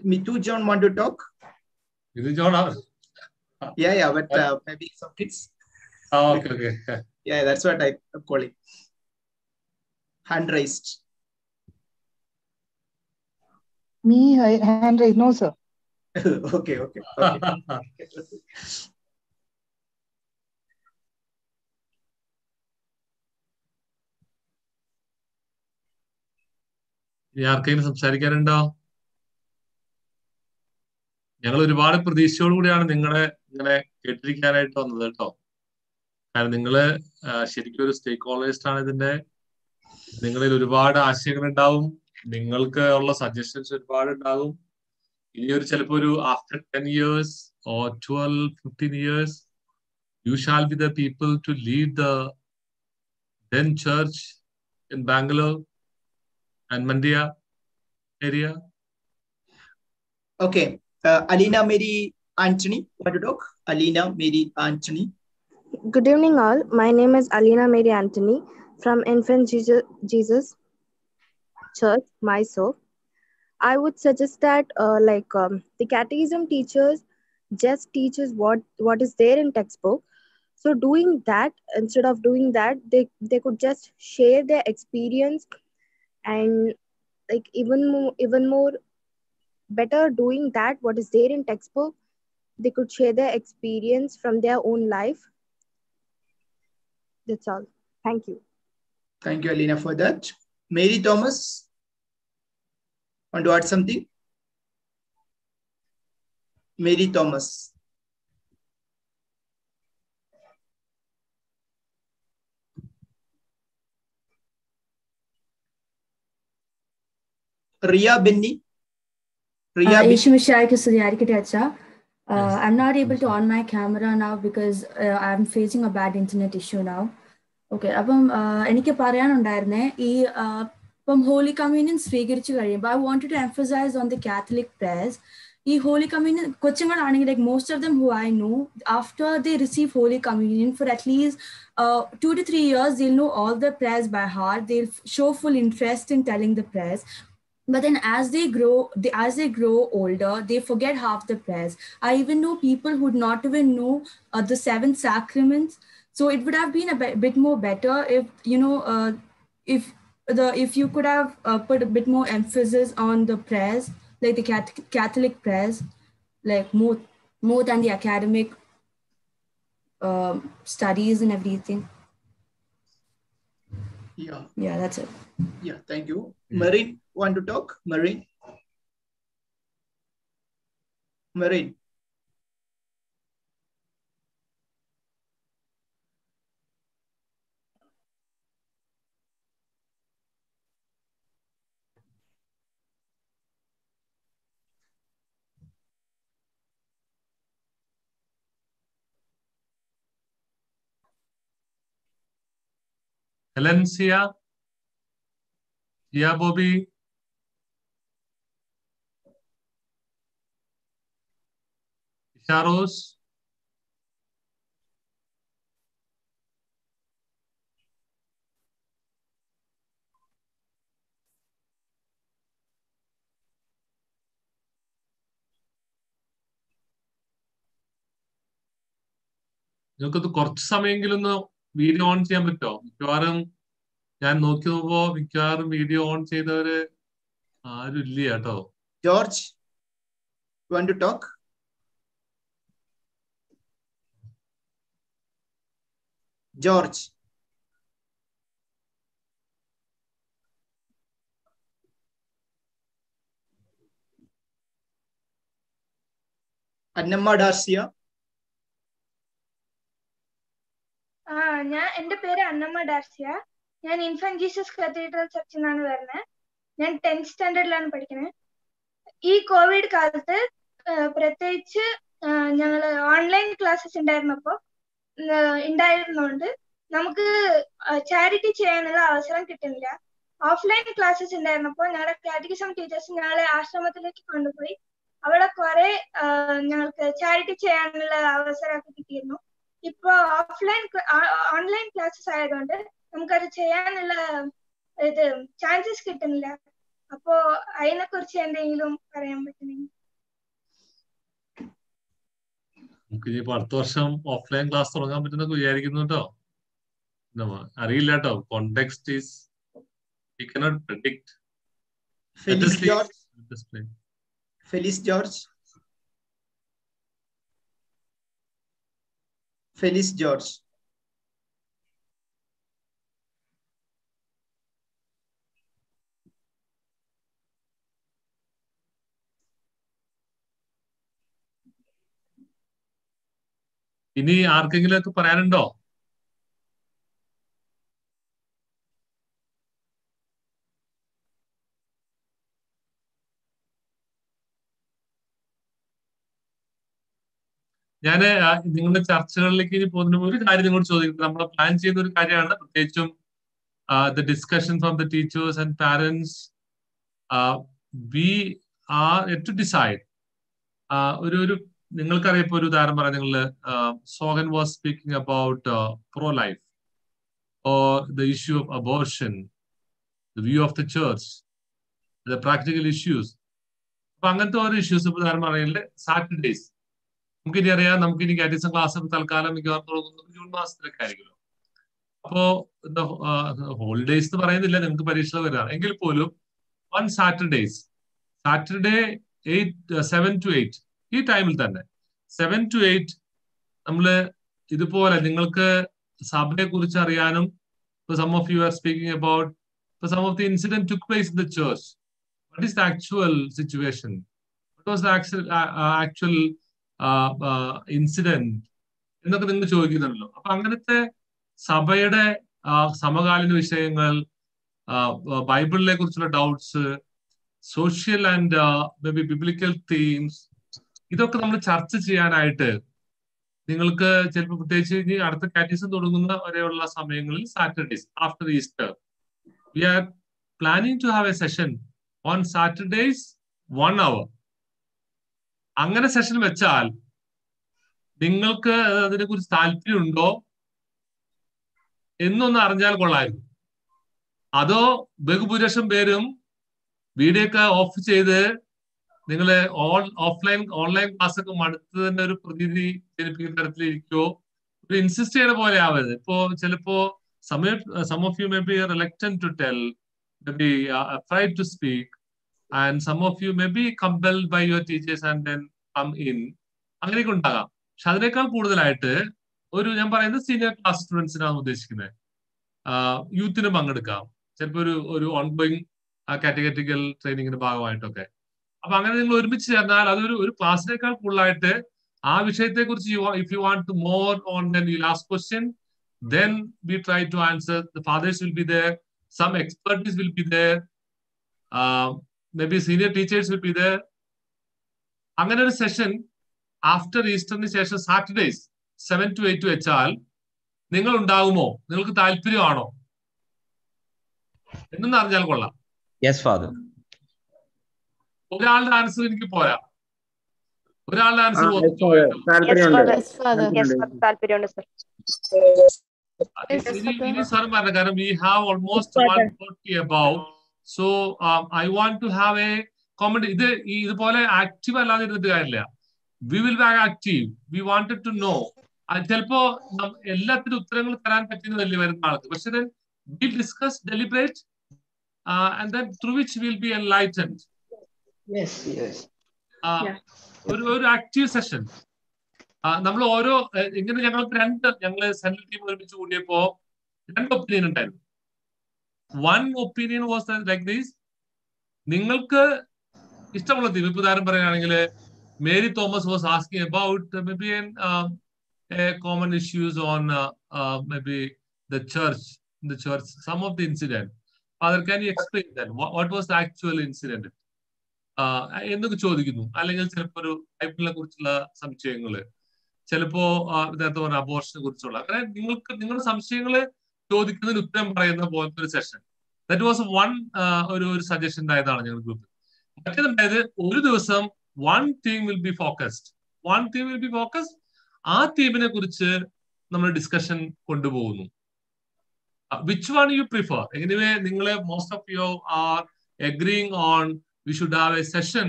Mitu John want to talk? Mitu John? Yeah, but maybe some kids. Oh, okay. Yeah, that's what I'm calling. Hand raised. Me, hand raised, no, sir. Okay. ആർക്കെങ്കിലും സംസാരിക്കാനുണ്ടോ? ഞങ്ങൾ ഒരുപാട് പ്രതീക്ഷയോടുകൂടിയാണ് നിങ്ങളെ ഇങ്ങനെ കേട്ടിരിക്കാനായിട്ട് വന്നത് കേട്ടോ. കാരണം നിങ്ങള് ശരിക്കും ഒരു സ്റ്റേക്ക് ഹോൾഡേഴ്സ് ആണ് ഇതിന്റെ. നിങ്ങളിൽ ഒരുപാട് ആശയങ്ങൾ ഉണ്ടാവും, നിങ്ങൾക്ക് ഉള്ള സജഷൻസ് ഒരുപാട് ഉണ്ടാകും. ഇനിയൊരു ചിലപ്പോൾ ഒരു after 10 years or 12-15 years you shall be the people to lead the then church in Bangalore and MANDYA area. Okay. Alina Mary Anthony, want to talk? Alina Mary Anthony. Good evening, all. My name is Alina Mary Anthony from Infant Jesus Church, Mysore. I would suggest that the catechism teachers just teaches what is there in textbook. So doing that, instead of doing that, they could just share their experience, and like even more better doing that what is there in textbook, they could share their experience from their own life. That's all. Thank you. Thank you, Alina, for that. Mary Thomas, want to add something? Mary Thomas. Ria Benny. I'm not able to on my camera now because I'm facing a bad internet issue now. Okay, അപ്പം എനിക്ക് പറയാനുണ്ടായിരുന്നേ ഇപ്പം holy communion സ്വീകരിച്ചു കഴിയുമ്പോൾ I wanted to emphasize on the Catholic prayers. ഈ holy communion കൊച്ചുങ്ങളാണെങ്കിൽ like most of them who I know, after they receive holy communion for at least 2 to 3 years, they'll know all the prayers by heart. They'll show full interest in telling the prayers. But then as they grow older, they forget half the prayers. I even know people who would not even know the 7 sacraments. So it would have been a bit more better if you could have put a bit more emphasis on the prayers, like the Catholic prayers, like more than the academic studies and everything. Yeah, that's it. Yeah, thank you. Marine, want to talk? Marine? Marine. Helencia? Yeah, Bobby? Sharos? നിങ്ങൾക്കത് കുറച്ച് സമയമെങ്കിലും ഒന്ന് video on ചെയ്യാൻ പറ്റുമോ? മിക്കവാറും ഞാൻ നോക്കി നോക്കുമ്പോ മിക്കവാറും വീഡിയോ ഓൺ ചെയ്തവര് ആരും ഇല്ല കേട്ടോ. George, want to talk? George. Annamma Darcia. എന്റെ പേര് അന്നമ്മ ഡാർസിയ. ഞാൻ ഇൻഫന്റ് ജീസസ് കത്തീഡ്രൽ ചർച്ചിൽ നിന്നാണ് വരുന്നത്. ഞാൻ 10th സ്റ്റാൻഡേർഡിലാണ് പഠിക്കുന്നത്. ഈ കോവിഡ് കാലത്ത് പ്രത്യേകിച്ച് ഞങ്ങള് ഓൺലൈൻ ക്ലാസ്സസ് ഉണ്ടായിരുന്നോണ്ട് നമുക്ക് ചാരിറ്റി ചെയ്യാനുള്ള അവസരം കിട്ടുന്നില്ല. ഓഫ്ലൈൻ ക്ലാസ്സസ് ഉണ്ടായിരുന്നപ്പോൾ ഞങ്ങളുടെ കാറ്റഗിസം ടീച്ചേഴ്സ് ഞങ്ങളെ ആശ്രമത്തിലേക്ക് കൊണ്ടുപോയി അവിടെ കുറെ ഞങ്ങൾക്ക് ചാരിറ്റി ചെയ്യാനുള്ള അവസരമൊക്കെ കിട്ടിയിരുന്നു. ഇപ്പൊ ഓൺലൈൻ ക്ലാസ്സസ് ആയതുകൊണ്ട് നമുക്കത് ചെയ്യാനുള്ള ചാൻസസ് കിട്ടുന്നില്ല. അപ്പോ അതിനെ കുറിച്ച് എന്തെങ്കിലും പറയാൻ പറ്റുമെങ്കിൽ. നമുക്ക് ഇനിയിപ്പോ അടുത്ത വർഷം ഓഫ്ലൈൻ ക്ലാസ് തുടങ്ങാൻ പറ്റുന്നൊക്കെ വിചാരിക്കുന്നു കേട്ടോ. അറിയില്ല കേട്ടോ. Context is we cannot predict. Felice George. Felice George. Felice George. ഇനി ആർക്കെങ്കിലും ഒക്കെ പറയാനുണ്ടോ? ഞാൻ നിങ്ങളുടെ ചർച്ചകളിലേക്ക് ഇനി പോകുന്ന ഒരു കാര്യം നിങ്ങളോട് ചോദിക്കുന്നത്, നമ്മൾ പ്ലാൻ ചെയ്യുന്ന ഒരു കാര്യമാണ്. പ്രത്യേകിച്ചും the discussion from the teachers and parents. We are to decide ഒരു നിങ്ങൾക്കറിയാം. ഇപ്പൊ ഒരു ഉദാഹരണം പറയാം. നിങ്ങൾ Sohan was speaking about pro life or the issue of abortion, the view of the church, the practical issues. അപ്പൊ അങ്ങനത്തെ ഓരോ ഇഷ്യൂസ് ഇപ്പൊ ഉദാഹരണം പറയുന്നത് സാറ്റർഡേസ് നമുക്കിനി അറിയാം. നമുക്കിനി കാറ്റഗിസം ക്ലാസ് തൽക്കാലം മിക്കവാറും തുടങ്ങുന്നത് ജൂൺ മാസത്തിലൊക്കെ ആയിരിക്കുമല്ലോ. അപ്പോ ഹോളിഡേയ്സ് എന്ന് പറയുന്നില്ല, നിങ്ങൾക്ക് പരീക്ഷ വരാം. എങ്കിൽ പോലും ഓൺ സാറ്റർഡേ 7 to 8 ഈ ടൈമിൽ തന്നെ 7 to 8 നമ്മള് ഇതുപോലെ നിങ്ങൾക്ക് സഭയെ കുറിച്ച് അറിയാനും, some of you are speaking about some of the incident took place in the church. What is the actual situation? What was the actual incident എന്നൊക്കെ നിങ്ങൾ ചോദിക്കുന്നുണ്ടല്ലോ. അപ്പൊ അങ്ങനത്തെ സഭയുടെ സമകാലീന വിഷയങ്ങൾ, ബൈബിളിനെ കുറിച്ചുള്ള doubts, social and may be biblical themes, ഇതൊക്കെ നമ്മൾ ചർച്ച ചെയ്യാനായിട്ട് നിങ്ങൾക്ക് ചിലപ്പോൾ പ്രത്യേകിച്ച് ഇനി അടുത്ത കാറ്റഗിസം തുടങ്ങുന്ന വരെയുള്ള സമയങ്ങളിൽ Saturdays after Easter we are planning to have a session on Saturdays 1 hour. അങ്ങനെ സെഷൻ വെച്ചാൽ നിങ്ങൾക്ക് അതിനെ കുറിച്ച് താല്പര്യമുണ്ടോ എന്നൊന്ന് അറിഞ്ഞാൽ കൊള്ളായിരുന്നു. അതോ ബഹുഭൂരിപക്ഷം പേരും വീഡിയോ ഒക്കെ ഓഫ് ചെയ്ത് നിങ്ങള് ഓൺലൈൻ ക്ലാസ് ഒക്കെ മടുത്ത് തന്നെ ഒരു പ്രതീതി ജനിപ്പിക്കുന്ന തരത്തിലിരിക്കോ, ഒരു ഇൻസിസ്റ്റ് ചെയ്യുന്ന പോലെ ആവരുത്. ഇപ്പോ ചിലപ്പോ some of you may be reluctant to tell, maybe afraid to speak, and some of you may be compelled by your teachers and then come in. അങ്ങനെയൊക്കെ ഉണ്ടാകാം. പക്ഷെ അതിനേക്കാൾ കൂടുതലായിട്ട് ഞാൻ പറയുന്നത് സീനിയർ ക്ലാസ് സ്റ്റുഡൻസിനാണ് ഉദ്ദേശിക്കുന്നത്. യൂത്തിന് പങ്കെടുക്കാം, ചിലപ്പോൾ ഒരു ഓൺഗോയിങ് കാറ്റഗറ്റിക്കൽ ട്രെയിനിങ്ങിന്റെ ഭാഗമായിട്ടൊക്കെ. അപ്പൊ അങ്ങനെ നിങ്ങൾ ഒരുമിച്ച് ചേർന്നാൽ അതൊരു ക്ലാസ്സിനേക്കാൾ കൂടുതലായിട്ട് ആ വിഷയത്തെ കുറിച്ച് if you want to more on then you last question, then we try to answer. The fathers will be there, some expertise will be there, maybe senior teachers will be there. അങ്ങനെ ഒരു session after ഈസ്റ്ററിന് ശേഷം Saturdays 7 to 8 വെച്ചാൽ നിങ്ങൾ ഉണ്ടാകുമോ? നിങ്ങൾക്ക് താല്പര്യമാണോ എന്നൊന്ന് അറിഞ്ഞാൽ കൊള്ളാം. Yes father. ഒരാളുടെ ആൻസർ എനിക്ക് പോരാ. ഒരാളുടെ ആൻസർ ഇനി സാർ പറഞ്ഞ കാരണം we have almost 140 above, so I want to have a comment. ഇതുപോലെ ആക്റ്റീവ് അല്ലാതെ ഇരുന്നിട്ട് കാര്യമില്ല. We will be active. We wanted to know. ചിലപ്പോ എല്ലാത്തിനും ഉത്തരങ്ങൾ തരാൻ പറ്റുന്നതല്ലേ വരുന്ന ആൾക്ക്. പക്ഷെ then we'll discuss, deliberate, and then through which we'll be enlightened. Yes. ഒരു ആക്റ്റീവ് സെഷൻ. നമ്മൾ ഓരോ ഇങ്ങനെ ഞങ്ങള് സെൻട്രൽ ടീം ഒരുമിച്ച് കൂടിയപ്പോ 2 ഒപ്പീനിയൻ ഉണ്ടായിരുന്നു. One opinion was like these: നിങ്ങൾക്ക് ഇഷ്ടമുള്ള ടീം, ഇപ്പൊ ഉദാഹരണം പറയുകയാണെങ്കിൽ Mary Thomas was asking about maybe common issues on maybe the church, some of the incident. Father, can you explain that? What was the actual incident? എന്നൊക്കെ ചോദിക്കുന്നു. അല്ലെങ്കിൽ ചിലപ്പോ ഒരു ബൈബിളിനെ കുറിച്ചുള്ള സംശയങ്ങള്, ചിലപ്പോ ഇദ്ദേഹത്തെ പറഞ്ഞ അബോർഷനെ കുറിച്ചുള്ള, അങ്ങനെ നിങ്ങളുടെ സംശയങ്ങള് ചോദിക്കുന്നതിന് ഉത്തരം പറയുന്ന പോലത്തെ ഒരു സെഷൻ. ദാറ്റ് വാസ് ഒരു സജഷൻ ഉണ്ടായതാണ് ഞങ്ങൾ ഗ്രൂപ്പിൽ. മറ്റേതുണ്ടായത് ഒരു ദിവസം one team will be focused. ആ ടീമിനെ കുറിച്ച് നമ്മൾ ഡിസ്കഷൻ കൊണ്ടുപോകുന്നു. Which one you prefer? Anyway, most of you are agreeing on we should have a session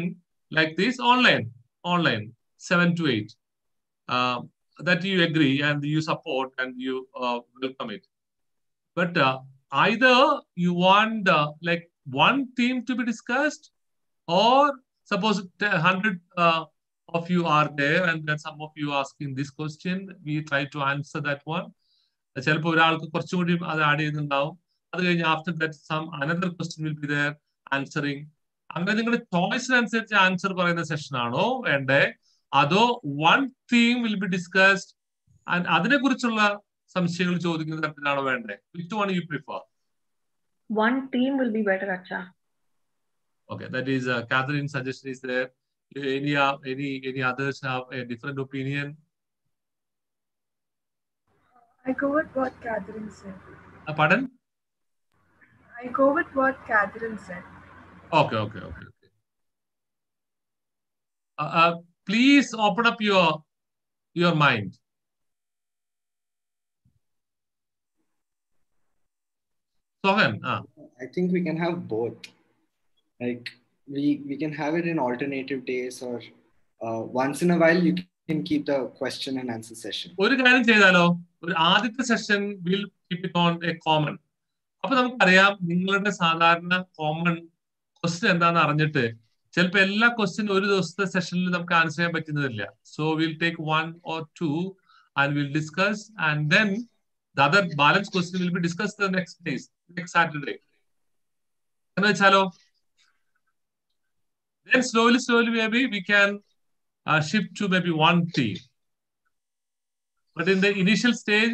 like this online 7 to 8. That you agree and you support and you welcome it. But either you want like one theme to be discussed, or suppose 100 of you are there and then some of you asking this question, we try to answer that one. ചിലപ്പോൾ ഒരാൾക്ക് കുറച്ചുകൂടി അത് add ചെയ്യുന്നുണ്ടാവും. അത് കഴിഞ്ഞ് after that another question will be there answering. അങ്ങനെ നിങ്ങളുടെ ചോയ്സിനനുസരിച്ച് answer പറയുന്ന സെഷൻ ആണോ വേണ്ടേ, അതോ one theme will be discussed അതിനെ കുറിച്ചുള്ള സംശയങ്ങൾ ചോദിക്കുന്ന തരത്തിലാണോ വേണ്ടേ? Which one you prefer? One theme will be better, Acha. Okay, that is Catherine's suggestion is there. Any others have a different opinion? I go with what Catherine said. Pardon? I go with what Catherine said. Okay. Please open up your mind. Sohan, I think we can have both. Like we can have it in alternative days, or once in a while you can keep the question and answer session. ഒരു കാര്യം ചെയ്താലോ, ഒരു ആദ്യത്തെ session will keep it on A common. അപ്പൊ നമുക്കറിയാം നിങ്ങളുടെ സാധാരണ common question എന്താണെന്ന് അറിഞ്ഞിട്ട് ചിലപ്പോൾ എല്ലാ ക്വസ്റ്റ്യൻ ഒരു ദിവസത്തെ സെഷനിൽ നമുക്ക് ആൻസർ ചെയ്യാൻ പറ്റുന്നതില്ല. So will take 1 or 2 and we'll discuss, and then the other balance question will be discussed the next Saturday. എന്ന് വെച്ചാലോ, then slowly maybe we can shift to maybe one theme. But in the initial stage,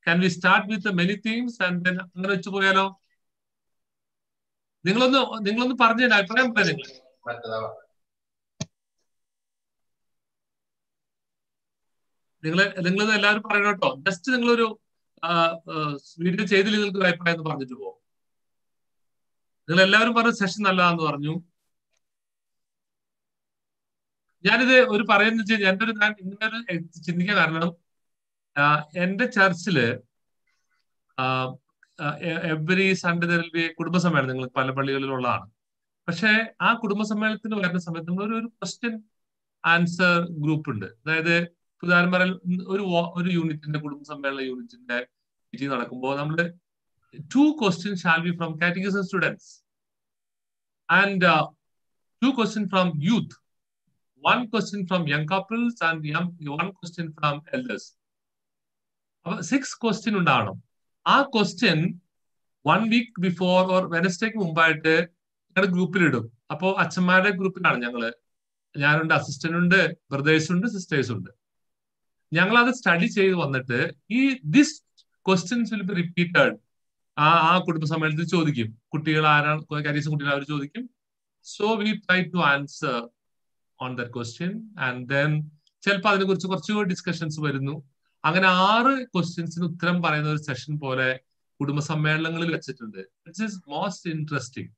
can we start with the many themes and then അങ്ങനെ വെച്ച് പോയാലോ? നിങ്ങളൊന്ന് പറഞ്ഞു അഭിപ്രായം പറയാം. നിങ്ങൾ എല്ലാവരും പറയണം കേട്ടോ. ജസ്റ്റ് നിങ്ങളൊരു വീഡിയോ ചെയ്തില്ല, നിങ്ങൾക്ക് അഭിപ്രായം എന്ന് പറഞ്ഞിട്ട് പോകും. നിങ്ങൾ എല്ലാവരും പറഞ്ഞ സെഷൻ നല്ലതാന്ന് പറഞ്ഞു. ഞാനിത് ഒരു പറയുന്ന വെച്ചാൽ ഞാൻ ഇങ്ങനെ ചിന്തിക്കാൻ കാരണം, എന്റെ ചർച്ചില് എവറി സൺഡേ കുടുംബസമ്മേളനം നിങ്ങൾ പല പള്ളികളിലുള്ളതാണ്. പക്ഷെ ആ കുടുംബസമ്മേളനത്തിന് വരുന്ന സമയത്ത് നമ്മൾ ഒരു ക്വസ്റ്റ്യൻ ആൻസർ ഗ്രൂപ്പ് ഉണ്ട്. അതായത് ഉദാഹരണം പറയാൻ ഒരു യൂണിറ്റിന്റെ കുടുംബസമ്മേളന യൂണിറ്റിന്റെ മീറ്റിംഗ് നടക്കുമ്പോൾ നമ്മൾ 2 questions shall be from catechism students and 2 questions from youth, 1 question from young couples and 1 question from elders. 6 question ഉണ്ടാവണം. ആ ക്വസ്റ്റ്യൻ 1 വീക്ക് ബിഫോർ ഓർ വെനസ്ഡേക്ക് മുമ്പായിട്ട് ഞങ്ങളുടെ ഗ്രൂപ്പിലിടും. അപ്പോൾ അച്ഛന്മാരുടെ ഗ്രൂപ്പിലാണ് ഞങ്ങള്. ഞാനുണ്ട്, അസിസ്റ്റന്റ് ഉണ്ട്, ബ്രദേഴ്സ് ഉണ്ട്, സിസ്റ്റേഴ്സ് ഉണ്ട്. ഞങ്ങൾ അത് സ്റ്റഡി ചെയ്ത് വന്നിട്ട് this questions will be repeated. ആ കുടുംബ സമ്മേളനത്തിൽ ചോദിക്കും. കുട്ടികൾ ആരാണ് കാറ്റഗിസം കുട്ടികൾ അവർ ചോദിക്കും. So we try to answer on that question and then ചിലപ്പോൾ അതിനെ കുറിച്ച് കുറച്ചുകൂടി ഡിസ്കഷൻസ് വരുന്നു. അങ്ങനെ 6 ക്വസ്റ്റ്യൻസിന് ഉത്തരം പറയുന്ന ഒരു സെഷൻ പോലെ കുടുംബ സമ്മേളനങ്ങളിൽ വെച്ചിട്ടുണ്ട്. It's is most interesting.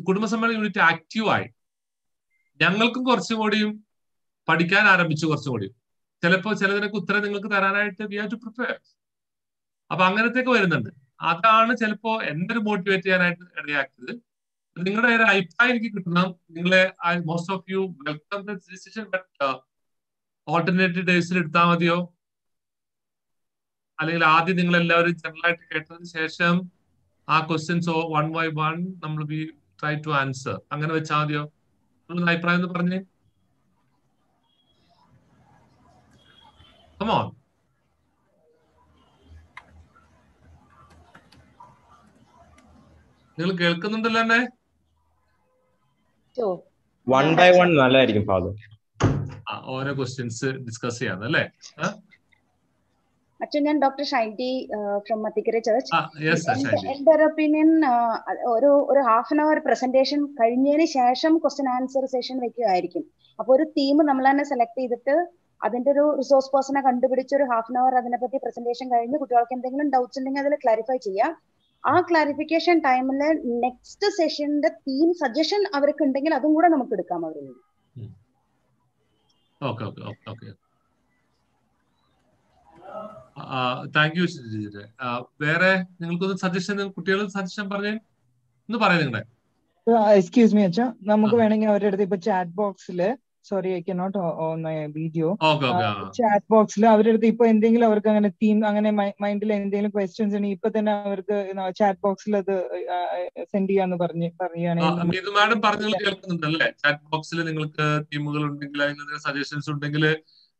കുടുംബ സമ്മേളന യൂണിറ്റ് ആക്റ്റീവായി ഞങ്ങൾക്കും കുറച്ചും കൂടിയും പഠിക്കാൻ ആരംഭിച്ചു. കുറച്ചും കൂടി ചിലപ്പോൾ ചിലതിനൊക്കെ ഉത്തരം നിങ്ങൾക്ക് തരാനായിട്ട് വി ഹാവ് ടു പ്രിപ്പയർ. അപ്പൊ അങ്ങനത്തെയൊക്കെ വരുന്നുണ്ട്. അതാണ് ചിലപ്പോ എന്നെ ഒരു മോട്ടിവേറ്റ് ചെയ്യാനായിട്ട് ഇടയാക്കിയത്. നിങ്ങളുടെ ഒരു അഭിപ്രായം എനിക്ക് കിട്ടണം. നിങ്ങളെ most of you welcome the decision, but alternative ഡേയ്സിൽ എടുത്താൽ മതിയോ? അല്ലെങ്കിൽ ആദ്യം നിങ്ങൾ എല്ലാവരും ജനറലായിട്ട് കേട്ടതിന് ശേഷം ആ ക്വസ്റ്റ്യൻസ് 1 by 1 നമ്മൾ വി ട്രൈ ടു ആൻസർ, അങ്ങനെ വെച്ചാൽ മതിയോ? നിങ്ങളുടെ അഭിപ്രായം എന്ന് പറഞ്ഞേ. Come on. നിങ്ങൾ കേൾക്കുന്നുണ്ടല്ലോ എന്നെ? 1 by 1 നല്ലതായിരിക്കും ഫാദർ. ഓരോ ക്വസ്റ്റ്യൻസ് ഡിസ്കസ് ചെയ്യാം അല്ലേ? അച്ഛൻ, ഞാൻ ഡോക്ടർ ഷൈൻറ്റി ഫ്രം മത്തിക്കര ചർച്ച്. എന്റെ ഒരു ഒപ്പീനിയൻ, ഒരു ഹാഫ് ആൻ അവർ പ്രസന്റേഷൻ കഴിഞ്ഞതിന് ശേഷം ക്വസ്റ്റ്യൻ ആൻസർ സെഷൻ വെക്കുകയായിരിക്കും. അപ്പൊ ഒരു തീം നമ്മൾ തന്നെ സെലക്ട് ചെയ്തിട്ട് അതിന്റെ ഒരു റിസോഴ്സ് പേഴ്സണെ കണ്ടുപിടിച്ച് ഒരു ഹാഫ് ആൻ അവർ അതിനെപ്പറ്റി പ്രസന്റേഷൻ കഴിഞ്ഞ് കുട്ടികൾക്ക് എന്തെങ്കിലും ഡൗട്ട്സ് ഉണ്ടെങ്കിൽ അതിൽ ക്ലാരിഫൈ ചെയ്യാം. ആ ക്ലാരിഫിക്കേഷൻ ടൈമില് നെക്സ്റ്റ് സെഷന്റെ തീം സജഷൻ അവർക്ക് ഉണ്ടെങ്കിൽ അതും കൂടെ നമുക്ക് എടുക്കാം അവരിൽ നിന്ന്. Thank you. വേറെ നിങ്ങൾക്കൊന്ന് സജഷൻ, കുട്ടികൾ സജഷൻ പറഞ്ഞേ ഒന്ന് പറയാം നിങ്ങളെ. എക്സ്ക്യൂസ് മീ അച്ഛാ, നമുക്ക് വേണമെങ്കിൽ അവരുടെ അടുത്ത് ഇപ്പൊ ചാറ്റ് ബോക്സില്, sorry I cannot on my video, chat ബോക്സിൽ അവരുടെ അടുത്ത് ഇപ്പൊ എന്തെങ്കിലും അവർക്ക് അങ്ങനെ തീം, അങ്ങനെ മൈൻഡിൽ എന്തെങ്കിലും ക്വസ്റ്റ്യൻസ് ഉണ്ടെങ്കിൽ ഇപ്പൊ തന്നെ അവർക്ക് ചാറ്റ് ബോക്സിൽ അത് സെൻഡ് ചെയ്യാന്ന് പറയുകയാണെങ്കിൽ. മാഡം പറഞ്ഞു കേൾക്കുന്നുണ്ടല്ലേ? ചാറ്റ് ബോക്സിൽ നിങ്ങൾക്ക് തീമുകൾ ഉണ്ടെങ്കിൽ, അതിന് സജഷൻസ് ഉണ്ടെങ്കിൽ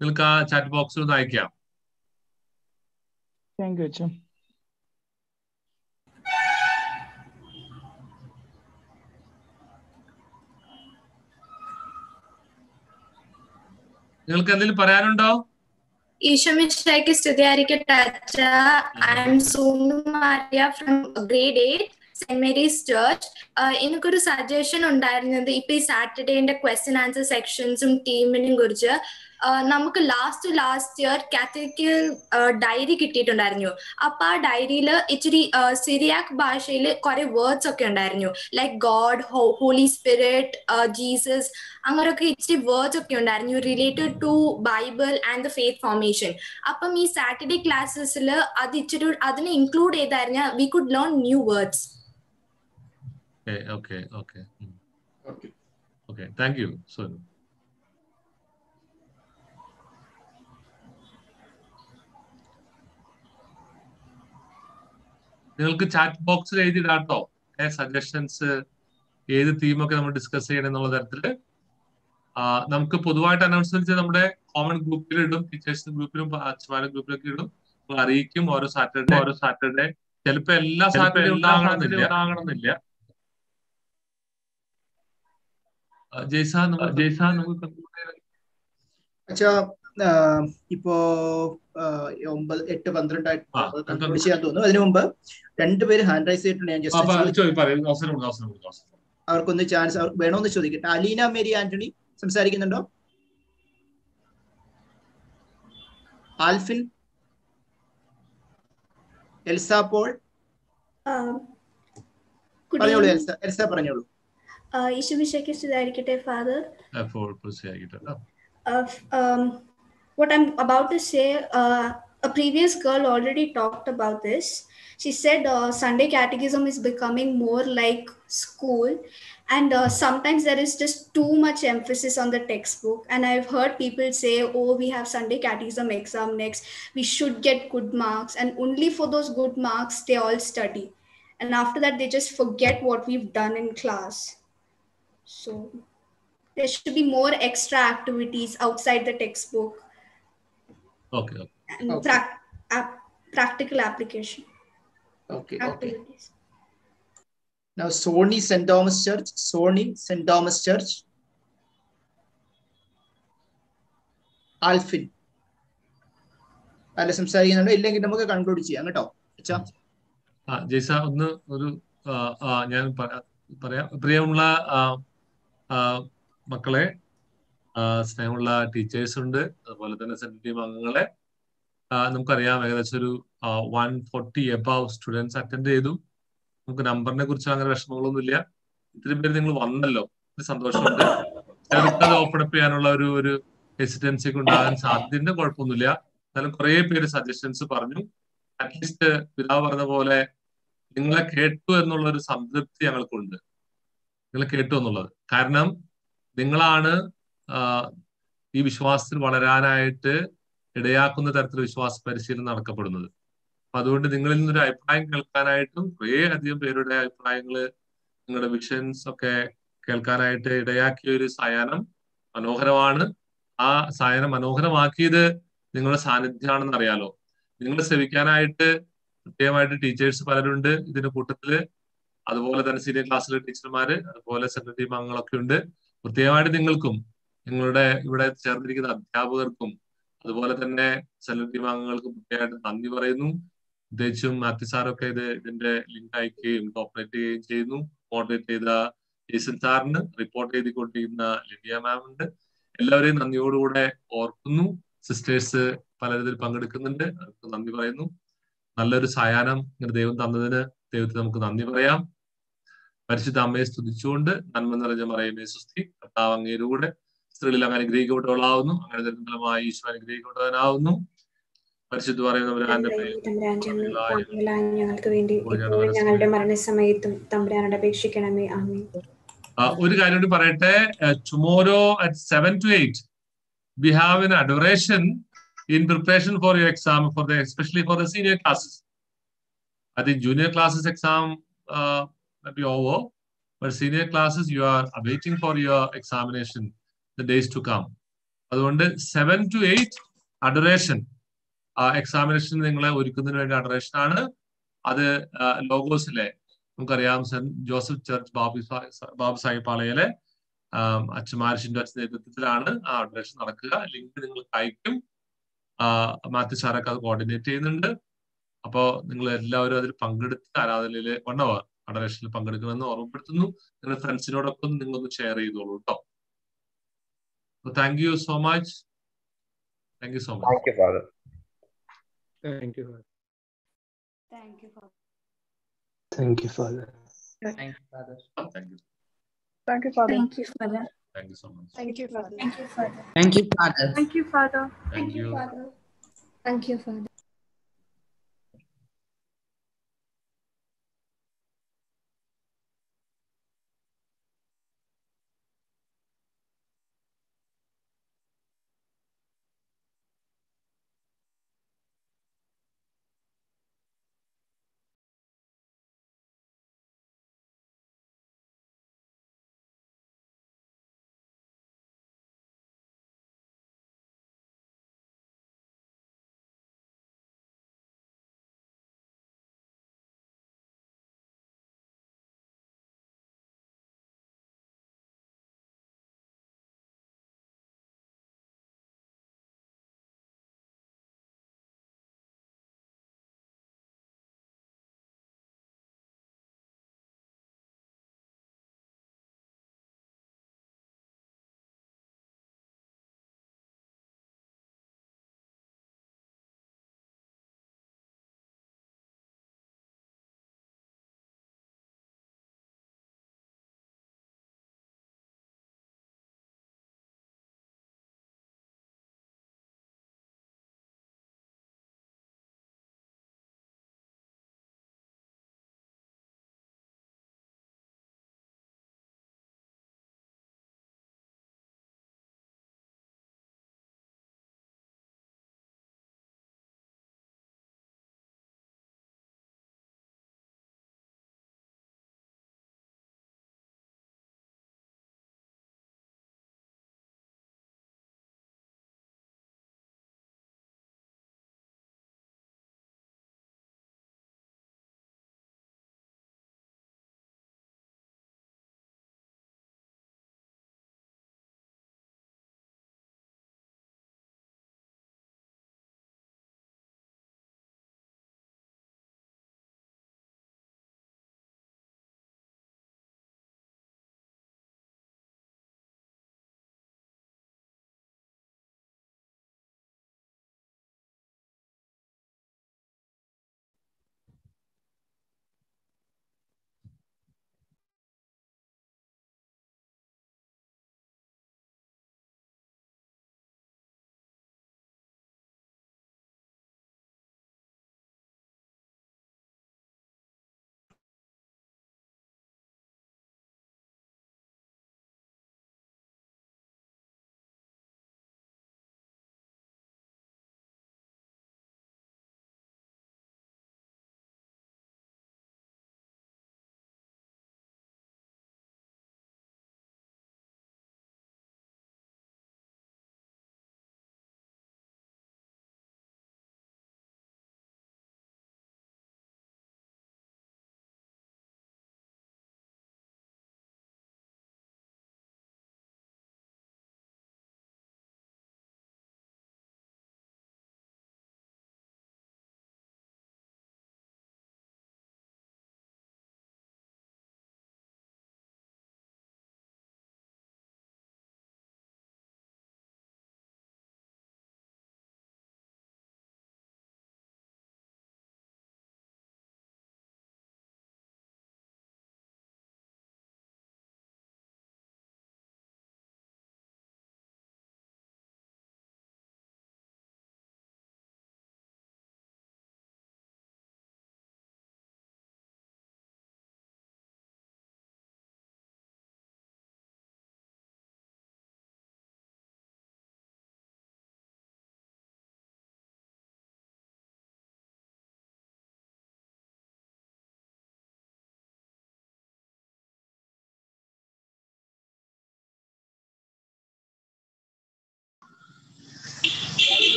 നിങ്ങൾക്ക് ആ ചാറ്റ് ബോക്സിൽ ഒന്ന് അയക്കാം. താങ്ക് യു അച്ഛാ. നിങ്ങൾക്ക് എന്തെങ്കിലും പറയാനുണ്ടോ? ഈശോമിശിഹായ്ക്ക് സ്തുതിയായിരിക്കട്ടെ അച്ഛാ. I am Sonu Maria from grade 8 saint Mary's church. എനിക്കൊരു സജഷൻ ഉണ്ടായിരുന്നത്, ഇപ്പൊ ഈ സാറ്റർഡേന്റെ ക്വസ്റ്റ്യൻ ആൻസർ സെക്ഷൻസും ടീമിനെയും കുറിച്ച് നമുക്ക് ലാസ്റ്റ് ഇയർ കാത്തലിക്കൽ ഡയറി കിട്ടിയിട്ടുണ്ടായിരുന്നു. അപ്പൊ ആ ഡയറിയിൽ ഇച്ചിരി സിറിയാക് ഭാഷയിൽ കുറെ വേർഡ്സ് ഒക്കെ ഉണ്ടായിരുന്നു, like God, holy spirit, Jesus, അങ്ങനെയൊക്കെ ഇച്ചിരി വേർഡ്സ് ഒക്കെ ഉണ്ടായിരുന്നു related to Bible and the faith formation. അപ്പം ഈ സാറ്റർഡേ ക്ലാസ്സസിൽ അത് ഇച്ചിരി അതിനെ ഇൻക്ലൂഡ് ചെയ്തായിരുന്ന we could learn new words. Okay, thank you. Sonu. നിങ്ങൾക്ക് ചാറ്റ് ബോക്സിൽ എഴുതിയിടാട്ടോ സജഷൻസ്, ഏത് തീമൊക്കെ നമ്മൾ ഡിസ്കസ് ചെയ്യണം എന്നുള്ള തരത്തില്. നമുക്ക് പൊതുവായിട്ട് അനൗൺസ്മെന്റ് നമ്മുടെ കോമൺ ഗ്രൂപ്പിലിടും, ടീച്ചേഴ്സ് ഗ്രൂപ്പിലും അച്ഛന്മാരുടെ ഗ്രൂപ്പിലൊക്കെ ഇടും, അറിയിക്കും ഓരോ സാറ്റർഡേ. ചിലപ്പോ എല്ലാ സാറ്റർഡേ ഉണ്ടാകണമെന്നില്ല. അച്ഛാ, ഇപ്പോ 8:12 കൺക്ലൂഡ് ചെയ്യാൻ തോന്നുന്നു. അതിനു മുമ്പ് 2 പേര് ഹാൻഡ് റൈസ് ചെയ്തിട്ടുണ്ട്. ഞാൻ അവർക്കൊന്ന് ചാൻസ് വേണോന്ന് ചോദിക്കട്ടെ. അലീന മേരി ആന്റണി സംസാരിക്കുന്നുണ്ടോ? ആൽഫിൻ, എൽസ പോൾ, പറഞ്ഞോളൂ. എൽസ പറഞ്ഞോളൂ. ഈശോമിശിഹായ്ക്ക് സ്തുതിയായിരിക്കട്ടെ father. What I'm about to say, a previous girl already talked about this. She said Sunday catechism is becoming more like school, and sometimes there is just too much emphasis on the textbook. And I've heard people say, oh, we have Sunday catechism exam next, we should get good marks, and only for those good marks they all study, and after that they just forget what we've done in class. So there should be more extra activities outside the textbook. And practical application. Okay. Now Sony St. Thomas Church. Sony St. Thomas Church. Alfin. അല്ല സംസാരിക്കുന്നുണ്ടോ? ഇല്ലെങ്കിൽ നമുക്ക് conclude ചെയ്യാം കേട്ടോ. ജയ്സ ഒന്ന് ഒരു ഞാൻ പറയാം. പ്രിയമുള്ള മക്കളെ, സ്നേഹമുള്ള ടീച്ചേഴ്സ് ഉണ്ട്, അതുപോലെ തന്നെ സെൻട്രൽ ടീം അംഗങ്ങളെ. നമുക്കറിയാം ഏകദേശം ഒരു 140 above സ്റ്റുഡൻസ് അറ്റൻഡ് ചെയ്തു. നമുക്ക് നമ്പറിനെ കുറിച്ച് അങ്ങനെ വിഷമങ്ങളൊന്നുമില്ല. ഇത്രയും പേര് നിങ്ങൾ വന്നല്ലോ, സന്തോഷമുണ്ട്. ചിലർക്ക് അത് ഓപ്പൺ അപ്പ് ചെയ്യാനുള്ള ഒരു ഹെസിറ്റൻസി ഒക്കെ ഉണ്ടാകാൻ സാധ്യതയുണ്ട്, കുഴപ്പമൊന്നുമില്ല. എന്നാലും കുറെ പേര് സജഷൻസ് പറഞ്ഞു. അറ്റ്ലീസ്റ്റ് പിതാവ് പറഞ്ഞ പോലെ നിങ്ങളെ കേട്ടു എന്നുള്ള ഒരു സംതൃപ്തി ഞങ്ങൾക്കുണ്ട്. നിങ്ങൾ കേട്ടു എന്നുള്ളത് കാരണം നിങ്ങളാണ് ഈ വിശ്വാസത്തിൽ വളരാനായിട്ട് ഇടയാക്കുന്ന തരത്തിൽ വിശ്വാസ പരിശീലനം നടക്കപ്പെടുന്നത്. അപ്പൊ അതുകൊണ്ട് നിങ്ങളിൽ നിന്നൊരു അഭിപ്രായം കേൾക്കാനായിട്ടും കുറേ അധികം പേരുടെ അഭിപ്രായങ്ങള്, നിങ്ങളുടെ വിഷൻസ് ഒക്കെ കേൾക്കാനായിട്ട് ഇടയാക്കിയ ഒരു സായാഹ്നം മനോഹരമാണ്. ആ സായാഹ്നം മനോഹരമാക്കിയത് നിങ്ങളുടെ സാന്നിധ്യമാണെന്ന് അറിയാലോ. നിങ്ങൾ ശ്രവിക്കാനായിട്ട് പ്രത്യേകമായിട്ട് ടീച്ചേഴ്സ് പലരുണ്ട് ഇതിന്റെ കൂട്ടത്തില്. അതുപോലെ തന്നെ സീനിയർ ക്ലാസ്സിലെ ടീച്ചർമാര്, അതുപോലെ സെൻട്രൽ ടീം അംഗങ്ങളൊക്കെ ഉണ്ട്. പ്രത്യേകമായിട്ട് നിങ്ങൾക്കും നിങ്ങളുടെ ഇവിടെ ചേർന്നിരിക്കുന്ന അധ്യാപകർക്കും അതുപോലെ തന്നെ സെൻട്രൽ ടീം അംഗങ്ങൾക്കും പ്രത്യേകമായിട്ട് നന്ദി പറയുന്നു. പ്രത്യേകിച്ചും മാത്യു സാറൊക്കെ ഇതിന്റെ ലിങ്ക് അയക്കുകയും കോപ്പറേറ്റ് ചെയ്യുകയും ചെയ്യുന്നു. മോഡറേറ്റ് ചെയ്ത ജേസൺ സാറിന്, റിപ്പോർട്ട് ചെയ്തുകൊണ്ടിരിക്കുന്ന ലിഡിയ മാം ഉണ്ട്. എല്ലാവരെയും നന്ദിയോടുകൂടെ ഓർക്കുന്നു. സിസ്റ്റേഴ്സ് പലരിതിൽ പങ്കെടുക്കുന്നുണ്ട്, അവർക്ക് നന്ദി പറയുന്നു. നല്ലൊരു സായാഹ്നം ഇങ്ങനെ ദൈവം തന്നതിന് ദൈവത്തിന് നമുക്ക് നന്ദി പറയാം. പരിശുദ്ധ അമ്മയെ സ്തുതിച്ചുകൊണ്ട് നന്മ നിറഞ്ഞ മറിയമേ സ്വസ്തി, കർത്താവ് അങ്ങയിലൂടെ സ്ത്രീകളിൽ അങ്ങ് അനുഗ്രഹിക്കപ്പെട്ടവളാവുന്നു, അങ്ങനെ നിർമ്മലമായ ഈശോ അനുഗ്രഹിക്കപ്പെട്ടവനാവുന്നു. പരിശുദ്ധ പറയുന്നവരാന്റെ ഞങ്ങൾക്ക് വേണ്ടി ഇപ്പോഴും ഞങ്ങളുടെ മരണസമയത്തും തമ്പുരാനോട് അപേക്ഷിക്കണമേ. ആമേൻ. ഒരു കാര്യം കൂടി പറയട്ടെ. Tomorrow at 7 to 8 we have an adoration in preparation for your exam, especially for the senior classes. I think junior classes exam may be over, but senior classes you are awaiting for your examination the days to come. അതുകൊണ്ട് 7 to 8 adoration, examination നിങ്ങളെ ഒരുക്കുന്നതിന് വേണ്ടി adoration ആണ്. അത് ലോഗോസിലെ നമുക്കറിയാം Saint Joseph church Babu Sahib പാളയിലെ അച്ഛന്മാരുടെ നേതൃത്വത്തിലാണ് ആ അഡറേഷൻ നടക്കുക. ലിങ്ക് നിങ്ങൾക്ക് അയക്കും. മാത്യു സാറൊക്കെ അത് കോർഡിനേറ്റ് ചെയ്യുന്നുണ്ട്. അപ്പോൾ നിങ്ങൾ എല്ലാവരും അതിൽ പങ്കെടുത്ത് ആരാധനയിൽ 1 hour അഡറേഷനിൽ പങ്കെടുക്കണമെന്ന് ഓർമ്മപ്പെടുത്തുന്നു. നിങ്ങളുടെ ഫ്രണ്ട്സിനോടൊപ്പം നിങ്ങളൊന്ന് ഷെയർ ചെയ്തോളൂ കേട്ടോ. Thank you so much. Thank you so much. Thank you, Father. Thank you, Father. Thank you, Father. Thank you, Father. Thank you, Father. Thank you. Thank you, Father. Thank you, Father. Thank you so much. Thank you, Father. Thank you, Father. Thank you, Father. Thank you, Father. Thank you. Father. Thank you, Father.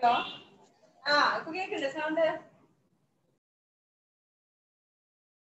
Halo. Aku kayak kena sound